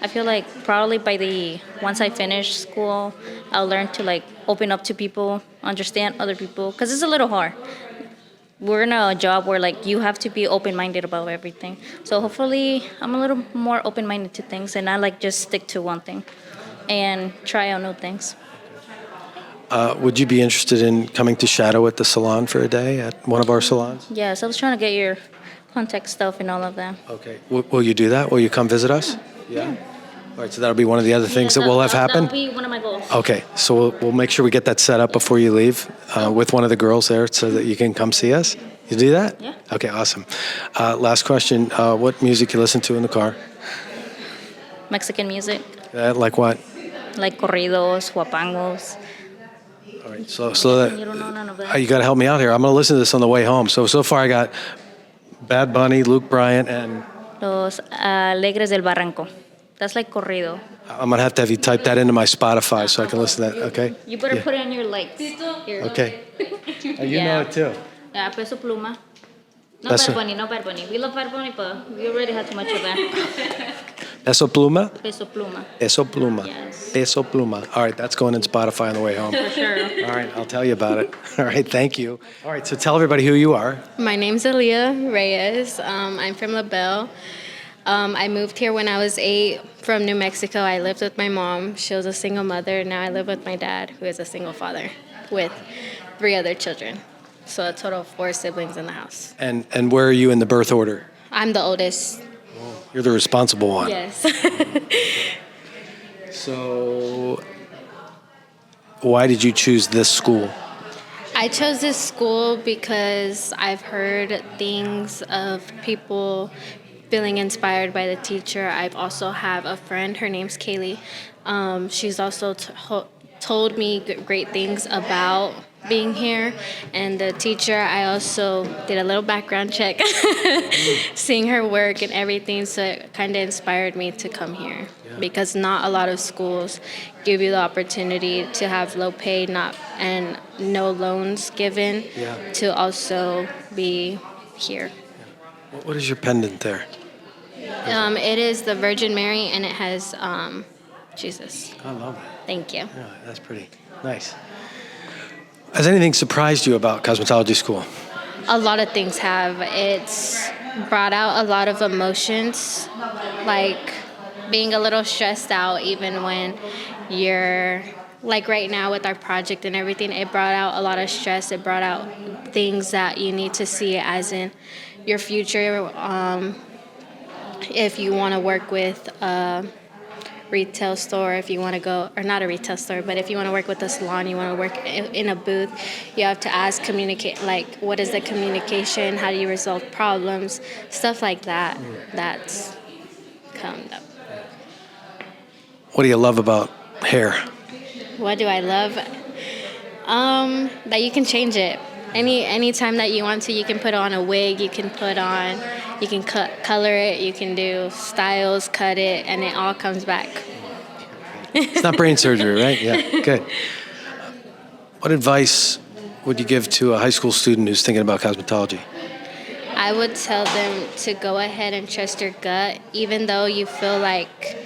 P: I feel like probably once I finish school, I'll learn to like open up to people, understand other people, because it's a little hard. We're in a job where like you have to be open-minded about everything. So hopefully I'm a little more open-minded to things, and I like just stick to one thing and try out new things.
G: would you be interested in coming to shadow at the salon for a day at one of our salons?
P: Yes, I was trying to get your contact stuff and all of that.
G: Okay. Will you do that? Will you come visit us? Yeah. All right, so that'll be one of the other things that will have happened?
P: That'll be one of my goals.
G: Okay, so we'll make sure we get that set up before you leave with one of the girls there so that you can come see us. You do that?
P: Yeah.
G: Okay, awesome. Last question, what music you listen to in the car?
P: Mexican music,
G: Like what?
P: like corridos, huapangos.
G: All right, so that,
P: You don't know none of that.
G: you got to help me out here. I'm going to listen to this on the way home. So far I got Bad Bunny, Luke Bryan, and
P: Los Alegres del Barranco. That's like corrido.
G: I'm going to have you type that into my Spotify so I can listen to that, okay?
P: You better
G: Yeah.
P: put it on your lights. Here.
G: Okay. You know it too.
P: Yeah, Peso Pluma. No
G: Peso-
P: Bad Bunny, no Bad Bunny. We love Bad Bunny, but we already had too much of that.
G: Peso Pluma?
P: Peso Pluma.
G: Peso Pluma.
P: Yes.
G: Peso Pluma. All right, that's going in Spotify on the way home.
P: For sure.
G: All right, I'll tell you about it. All right, thank you. All right, so tell everybody who you are.
R: My name's Aaliyah Reyes. I'm from La Belle. I moved here when I was 8 from New Mexico. I lived with my mom. She was a single mother. Now I live with my dad, who is a single father, with 3 other children. So a total of 4 siblings in the house.
G: And where are you in the birth order?
R: I'm the oldest.
G: You're the responsible one.
R: Yes.
G: So why did you choose this school?
R: I chose this school because I've heard things of people feeling inspired by the teacher. I've also have a friend, her name's Kaylee. She's also told me great things about being here. And the teacher, I also did a little background check, seeing her work and everything, so it kind of inspired me to come here. Because not a lot of schools give you the opportunity to have low pay and no loans given to also be here.
G: What is your pendant there?
R: It is the Virgin Mary, and it has Jesus.
G: I love it.
R: Thank you.
G: Yeah, that's pretty nice. Has anything surprised you about cosmetology school?
R: A lot of things have. It's brought out a lot of emotions, like being a little stressed out even when you're, like right now with our project and everything, it brought out a lot of stress. It brought out things that you need to see as in your future. If you want to work with a retail store, if you want to go, or not a retail store, but if you want to work with a salon, you want to work in a booth, you have to communicate, like, what is the communication? How do you resolve problems? Stuff like that. That's come up.
G: What do you love about hair?
R: What do I love? That you can change it. Any time that you want to, you can put on a wig, you can color it, you can do styles, cut it, and it all comes back.
G: It's not brain surgery, right? Yeah, good. What advice would you give to a high school student who's thinking about cosmetology?
R: I would tell them to go ahead and trust your gut. Even though you feel like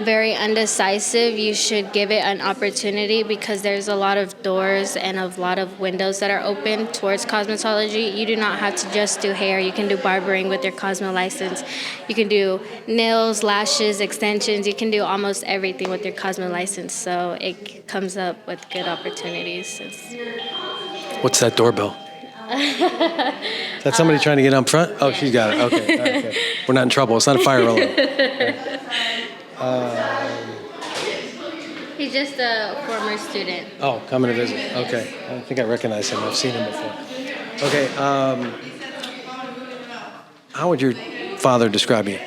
R: very undecisive, you should give it an opportunity because there's a lot of doors and a lot of windows that are open towards cosmetology. You do not have to just do hair. You can do barbering with your Cosmo license. You can do nails, lashes, extensions. You can do almost everything with your Cosmo license. So it comes up with good opportunities.
G: What's that doorbell? Is that somebody trying to get up front? Oh, she's got it. Okay. All right, okay. We're not in trouble. It's not a fire alarm.
R: He's just a former student.
G: Oh, coming to visit. Okay. I think I recognize him. I've seen him before. Okay. How would your father describe you?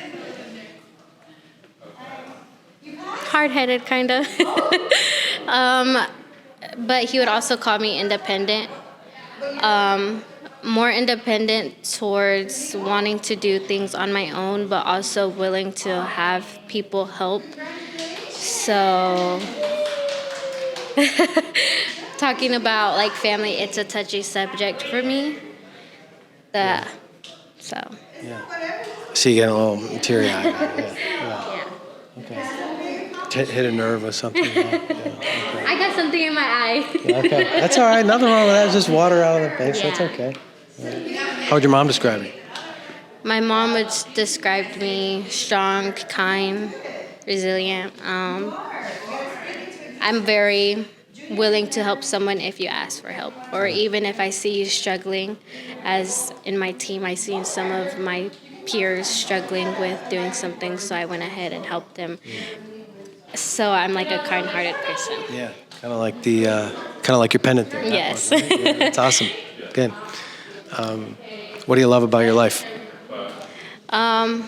R: Hard-headed, kind of. But he would also call me independent. More independent towards wanting to do things on my own, but also willing to have people help. So, talking about like family, it's a touchy subject for me. Yeah.
G: See, you getting a little teary-eyed. Yeah. Okay. Hit a nerve or something. Okay.
R: I got something in my eye.
G: Okay. That's all right. Nothing wrong with that. It's just water out of the face. That's okay. How would your mom describe you?
R: My mom would describe me strong, kind, resilient. I'm very willing to help someone if you ask for help, or even if I see you struggling. As in my team, I seen some of my peers struggling with doing something, so I went ahead and helped them. So I'm like a kind-hearted person.
G: Yeah, kind of like your pendant there.
R: Yes.
G: Right? Yeah, that's awesome. Good. What do you love about your life?
R: I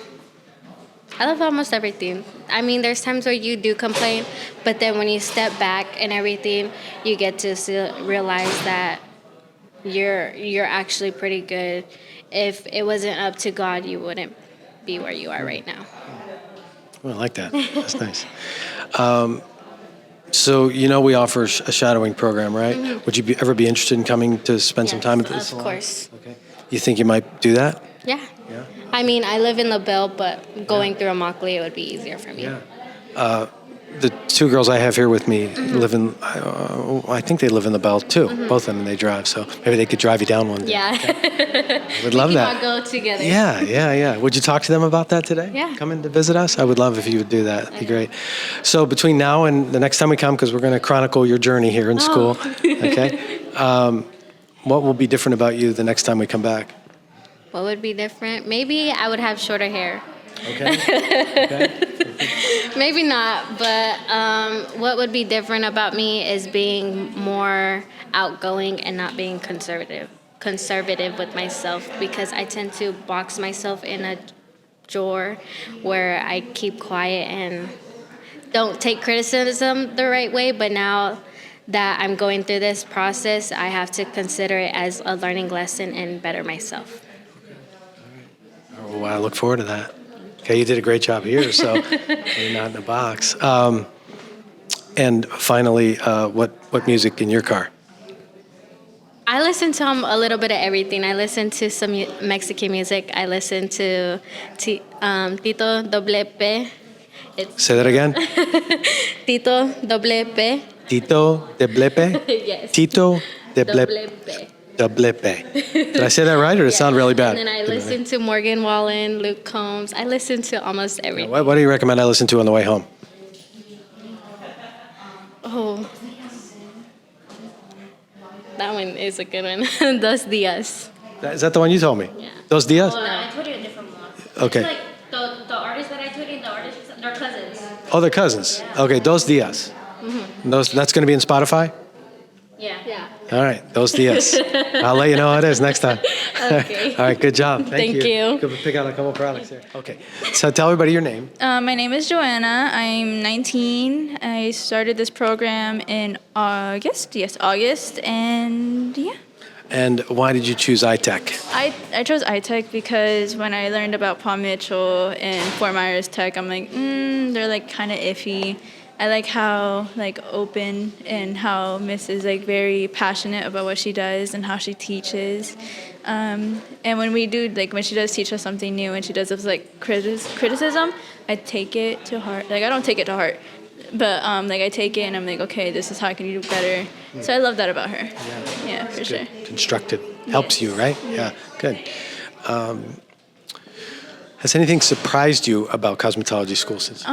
R: love almost everything. I mean, there's times where you do complain, but then when you step back and everything, you get to realize that you're actually pretty good. If it wasn't up to God, you wouldn't be where you are right now.
G: Oh, I like that. That's nice. So, we offer a shadowing program, right?
R: Mm-hmm.
G: Would you ever be interested in coming to spend some time at this?
R: Of course.
G: Okay. You think you might do that?
R: Yeah. I mean, I live in LaBelle, but going through Immokalee, it would be easier for me.
G: Yeah. The two girls I have here with me live in, I think they live in LaBelle too. Both of them, they drive. So maybe they could drive you down one day.
R: Yeah.
G: Okay. Would love that.
R: We can all go together.
G: Yeah. Would you talk to them about that today?
R: Yeah.
G: Come in to visit us? I would love if you would do that. It'd be great. So between now and the next time we come, because we're going to chronicle your journey here in school, okay? What will be different about you the next time we come back?
R: What would be different? Maybe I would have shorter hair.
G: Okay.
R: Maybe not, but what would be different about me is being more outgoing and not being conservative with myself, because I tend to box myself in a drawer where I keep quiet and don't take criticism the right way. But now that I'm going through this process, I have to consider it as a learning lesson and better myself.
G: Well, I look forward to that. Okay, you did a great job here, so you're not in a box. And finally, what music in your car?
R: I listen to a little bit of everything. I listen to some Mexican music. I listen to Tito Doble P.
G: Say that again.
R: Tito Doble P.
G: Tito Doble P?
R: Yes.
G: Tito Doble
R: P.
G: Doble P. Did I say that right, or did it sound really bad?
R: And then I listen to Morgan Wallen, Luke Combs. I listen to almost everything.
G: What do you recommend I listen to on the way home?
R: Oh, that one is a good one. Dos Dias.
G: Is that the one you told me?
R: Yeah.
G: Dos Dias?
P: No, I told you a different one.
G: Okay.
P: It's like the artists that I told you, they're cousins.
G: Oh, they're cousins. Okay, Dos Dias. That's going to be in Spotify?
P: Yeah.
G: All right, Dos Dias. I'll let you know how it is next time.
R: Okay.
G: All right, good job.
R: Thank you.
G: Good, pick out a couple products here. Okay, so tell everybody your name.
S: My name is Joanna. I'm 19. I started this program in August. Yes, August. And yeah.
G: And why did you choose iTech?
S: I chose iTech because when I learned about Paul Mitchell and Fort Myers Tech, I'm like, they're like kind of iffy. I like how like open and how Miss is like very passionate about what she does and how she teaches. And when we do like when she does teach us something new and she does us like criticism, I take it to heart. Like I don't take it to heart, but like I take it and I'm like, okay, this is how I can do better. So I love that about her. Yeah, for sure.
G: Constructed. Helps you, right? Yeah, good. Has anything surprised you about cosmetology school since?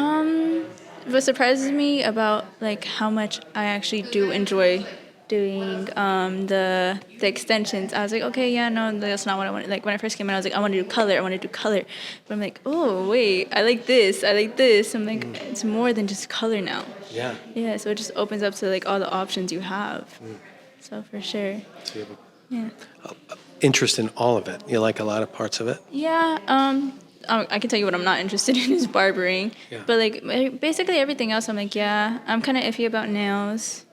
S: What surprises me about like how much I actually do enjoy doing the extensions. I was like, okay, yeah, no, that's not what I want. Like when I first came in, I was like, I want to do color. But I'm like, oh wait, I like this. I'm like, it's more than just color now.
G: Yeah.
S: Yeah, so it just opens up to like all the options you have. So for sure.
G: So you have
S: Yeah.
G: interest in all of it. You like a lot of parts of it.
S: Yeah. I can tell you what I'm not interested in is barbering.
G: Yeah.
S: But like basically everything else, I'm like, yeah, I'm kind of iffy about nails.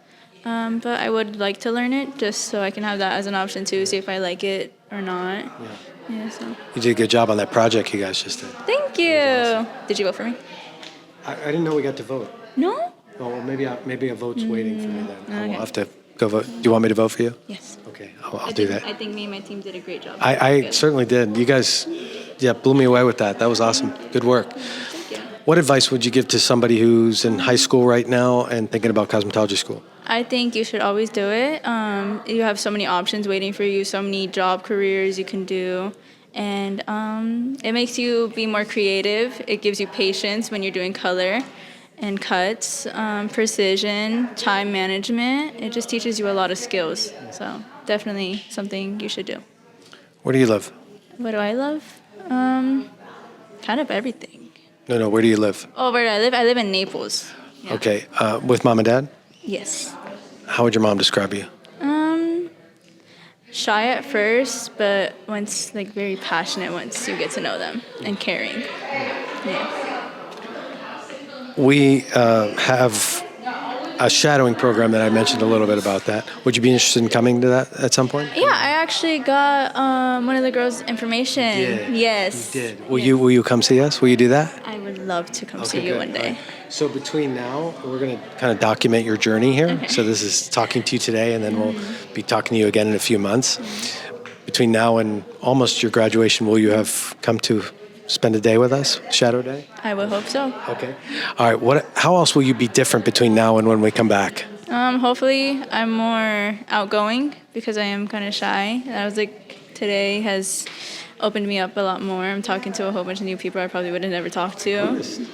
S: But I would like to learn it just so I can have that as an option too, see if I like it or not. Yeah. So.
G: You did a good job on that project you guys just did.
S: Thank you. Did you vote for me?
G: I didn't know we got to vote.
S: No.
G: Oh, well, maybe a vote's waiting for me then.
S: Okay.
G: I'll have to go vote. Do you want me to vote for you?
S: Yes.
G: Okay, I'll do that.
S: I think me and my team did a great job.
G: I certainly did. You guys, blew me away with that. That was awesome. Good work.
S: Thank you.
G: What advice would you give to somebody who's in high school right now and thinking about cosmetology school?
S: I think you should always do it. You have so many options waiting for you, so many job careers you can do. And it makes you be more creative. It gives you patience when you're doing color and cuts, precision, time management. It just teaches you a lot of skills. So definitely something you should do.
G: Where do you live?
S: What do I love? Kind of everything.
G: No, where do you live?
S: Oh, where do I live? I live in Naples. Yeah.
G: Okay, with mom and dad?
S: Yes.
G: How would your mom describe you?
S: Shy at first, but once like very passionate once you get to know them and caring. Yeah.
G: We have a shadowing program that I mentioned a little bit about that. Would you be interested in coming to that at some point?
S: Yeah, I actually got one of the girls' information. Yes.
G: You did. Will you come see us? Will you do that?
S: I would love to come see
G: Okay,
S: you
G: good.
S: one day.
G: Right. So between now, we're going to kind of document your journey here.
S: Okay.
G: So this is talking to you today, and then we'll be talking to you again in a few months. Between now and almost your graduation, will you have come to spend a day with us, shadow day?
S: I would hope so.
G: Okay. All right. How else will you be different between now and when we come back?
S: Hopefully, I'm more outgoing because I am kind of shy. I was like, today has opened me up a lot more. I'm talking to a whole bunch of new people I probably would have never talked to.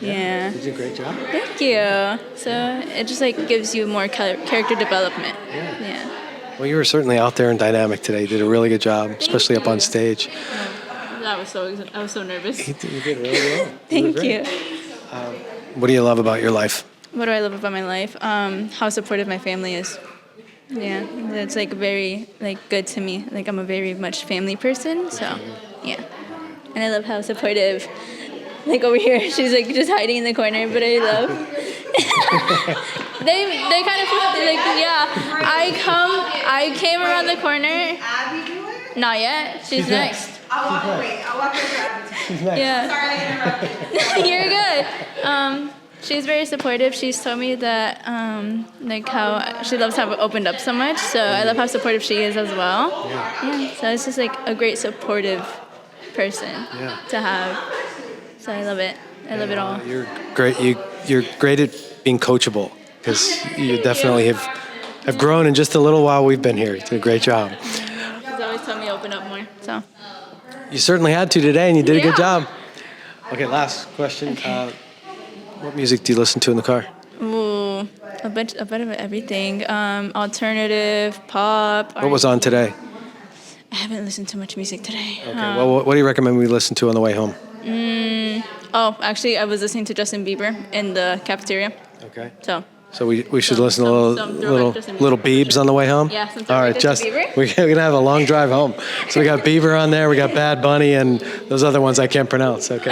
S: Yeah.
G: You did a great job.
S: Thank you. So it just like gives you more character development. Yeah.
G: Well, you were certainly out there and dynamic today. You did a really good job, especially up on stage.
S: I was so nervous.
G: You did really well.
S: Thank you.
G: What do you love about your life?
S: What do I love about my life? How supportive my family is. Yeah, it's like very like good to me. Like I'm a very much family person, so yeah. And I love how supportive. Like over here, she's like just hiding in the corner, but I love. they kind of like yeah. I came around the corner. Not yet. She's next.
A: I'll walk her.
G: She's next.
S: Yeah.
A: Sorry to interrupt.
S: You're good. She's very supportive. She's told me that like how she loves how it opened up so much. So I love how supportive she is as well. Yeah. So it's just like a great supportive person to have. So I love it. I love it all.
G: You're great. You're great at being coachable because you definitely have grown in just a little while we've been here. You did a great job.
S: She's always told me to open up more. So.
G: You certainly had to today, and you did a good job. Okay, last question.
S: Okay.
G: What music do you listen to in the car?
S: Ooh, a bit of everything. Alternative, pop.
G: What was on today?
S: I haven't listened to much music today.
G: Okay. Well, what do you recommend we listen to on the way home?
S: Actually, I was listening to Justin Bieber in the cafeteria.
G: Okay.
S: So
G: we should listen to little Biebs on the way home?
S: Yeah, some
G: All right,
S: Justin Bieber.
G: we're going to have a long drive home. So we got Bieber on there, we got Bad Bunny, and those other ones I can't pronounce. Okay.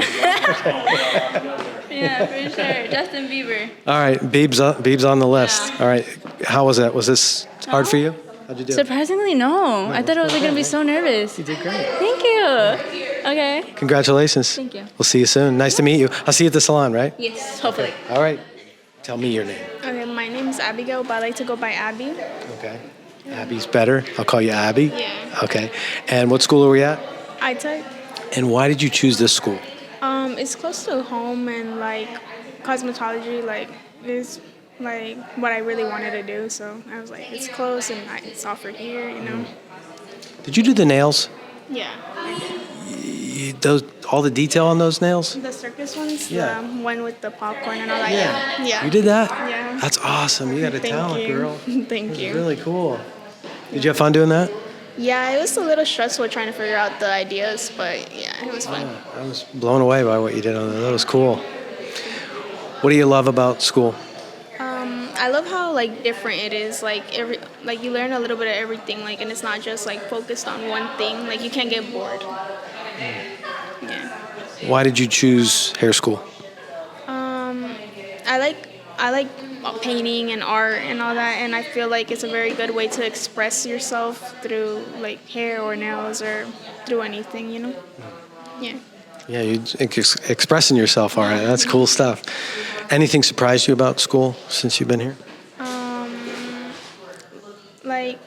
S: Yeah, for sure. Justin Bieber.
G: All right, Biebs on the list.
S: Yeah.
G: All right, how was that? Was this hard for you? How'd you do?
S: Surprisingly, no. I thought I was like, gonna be so nervous.
G: You did great.
S: Thank you. Okay.
G: Congratulations.
S: Thank you.
G: We'll see you soon. Nice to meet you. I'll see you at the salon, right?
S: Yes, hopefully.
G: All right. Tell me your name.
L: Okay, my name's Abigail, but I like to go by Abby.
G: Okay. Abby's better. I'll call you Abby.
L: Yeah.
G: Okay. And what school are we at?
L: iTech.
G: And why did you choose this school?
L: It's close to home and like cosmetology like is like what I really wanted to do. So I was like, it's close and it's offered here, you know.
G: Did you do the nails?
L: Yeah.
G: Those all the detail on those nails?
L: The circus ones,
G: Yeah.
L: the one with the popcorn and all that.
G: Yeah.
L: Yeah.
G: You did that?
L: Yeah.
G: That's awesome. You got a
L: Thank
G: talent,
L: you.
G: girl.
L: Thank
G: That's
L: you.
G: really cool. Did you have fun doing that?
L: Yeah, it was a little stressful trying to figure out the ideas, but yeah, it was fun.
G: I was blown away by what you did on that. That was cool. What do you love about school?
L: I love how like different it is. Like you learn a little bit of everything. Like, and it's not just like focused on one thing. Like you can't get bored. Yeah.
G: Why did you choose hair school?
L: I like painting and art and all that, and I feel like it's a very good way to express yourself through like hair or nails or through anything, you know. Yeah.
G: Yeah, you expressing yourself, all right. That's cool stuff. Anything surprised you about school since you've been here?
L: Like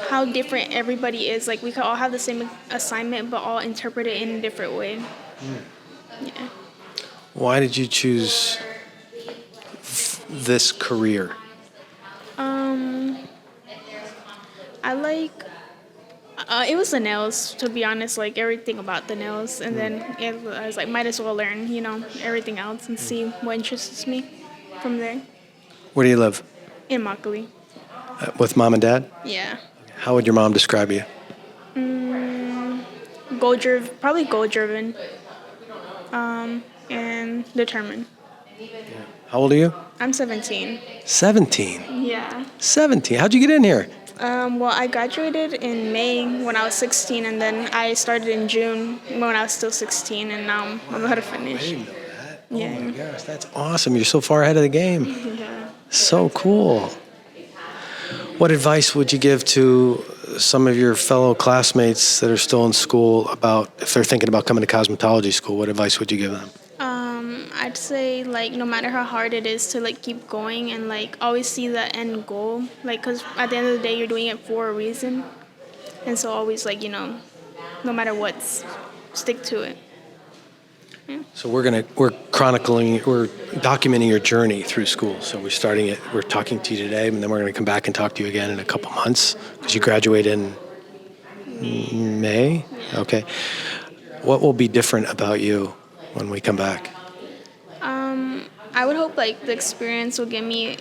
L: how different everybody is. Like we could all have the same assignment, but all interpret it in a different way. Yeah.
G: Why did you choose this career?
L: I like. It was the nails, to be honest. Like everything about the nails, and then I was like, might as well learn, you know, everything else and see what interests me from there.
G: Where do you live?
L: In Immokalee.
G: With mom and dad?
L: Yeah.
G: How would your mom describe you?
L: Probably goal-driven. And determined.
G: How old are you?
L: I'm 17.
G: 17.
L: Yeah.
G: 17. How'd you get in here?
L: Well, I graduated in May when I was 16, and then I started in June when I was still 16, and now I'm about to finish.
G: I didn't know that.
L: Yeah.
G: Oh my gosh, that's awesome. You're so far ahead of the game.
L: Yeah.
G: So cool. What advice would you give to some of your fellow classmates that are still in school about if they're thinking about coming to cosmetology school? What advice would you give them?
L: I'd say like no matter how hard it is to like keep going and like always see the end goal, like because at the end of the day you're doing it for a reason, and so always like, you know, no matter what, stick to it. Yeah.
G: So we're documenting your journey through school. So we're talking to you today, and then we're going to come back and talk to you again in a couple months because you graduate in May. Okay. What will be different about you when we come back?
L: I would hope like the experience will give me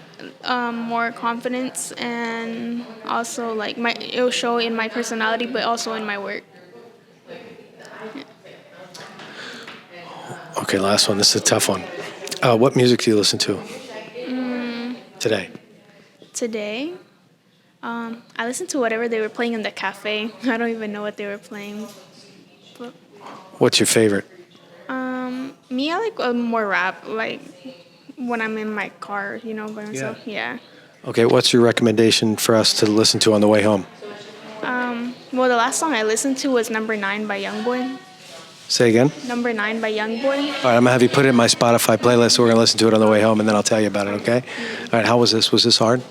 L: more confidence, and also like it'll show in my personality, but also in my work. Yeah.
G: Okay, last one. This is a tough one. What music do you listen to today?
L: Today, I listened to whatever they were playing in the cafe. I don't even know what they were playing. But,
G: What's your favorite?
L: me, I like more rap, like when I'm in my car, you know, by myself. Yeah.
G: Okay, what's your recommendation for us to listen to on the way home?
L: Well, the last song I listened to was Number 9 by Youngboy.
G: Say again?
L: Number 9 by Youngboy.
G: All right, I'm going to have you put it in my Spotify playlist, so we're going to listen to it on the way home, and then I'll tell you about it, okay? All right, how was this? Was this hard?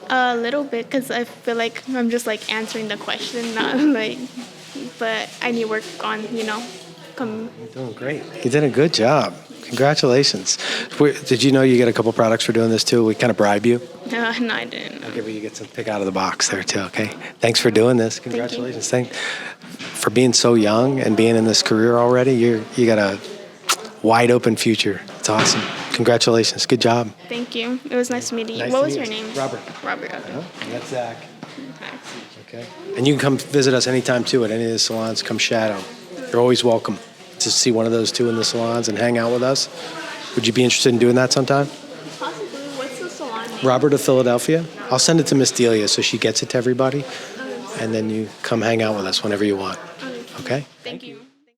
L: A little bit, because I feel like I'm just like answering the question, not like, but I need work on, you know,
G: You're doing great. You did a good job. Congratulations. Did you know you get a couple products for doing this too? We kind of bribe you.
L: No, I didn't.
G: Okay, but you get some pick out of the box there too, okay? Thanks for doing this. Congratulations. Thanks for being so young and being in this career already. You got a wide open future. It's awesome. Congratulations. Good job.
L: Thank you. It was nice meeting you.
G: Nice
L: What
G: to
L: was
G: meet
L: your
G: you.
L: name?
G: Robert.
L: Robert, okay.
G: And that's Zach. Okay. And you can come visit us anytime too at any of the salons. Come shadow. You're always welcome to see one of those two in the salons and hang out with us. Would you be interested in doing that sometime?
L: Possibly. What's the salon name?
G: Robert of Philadelphia. I'll send it to Miss Delia so she gets it to everybody. And then you come hang out with us whenever you want. Okay?
L: Thank you.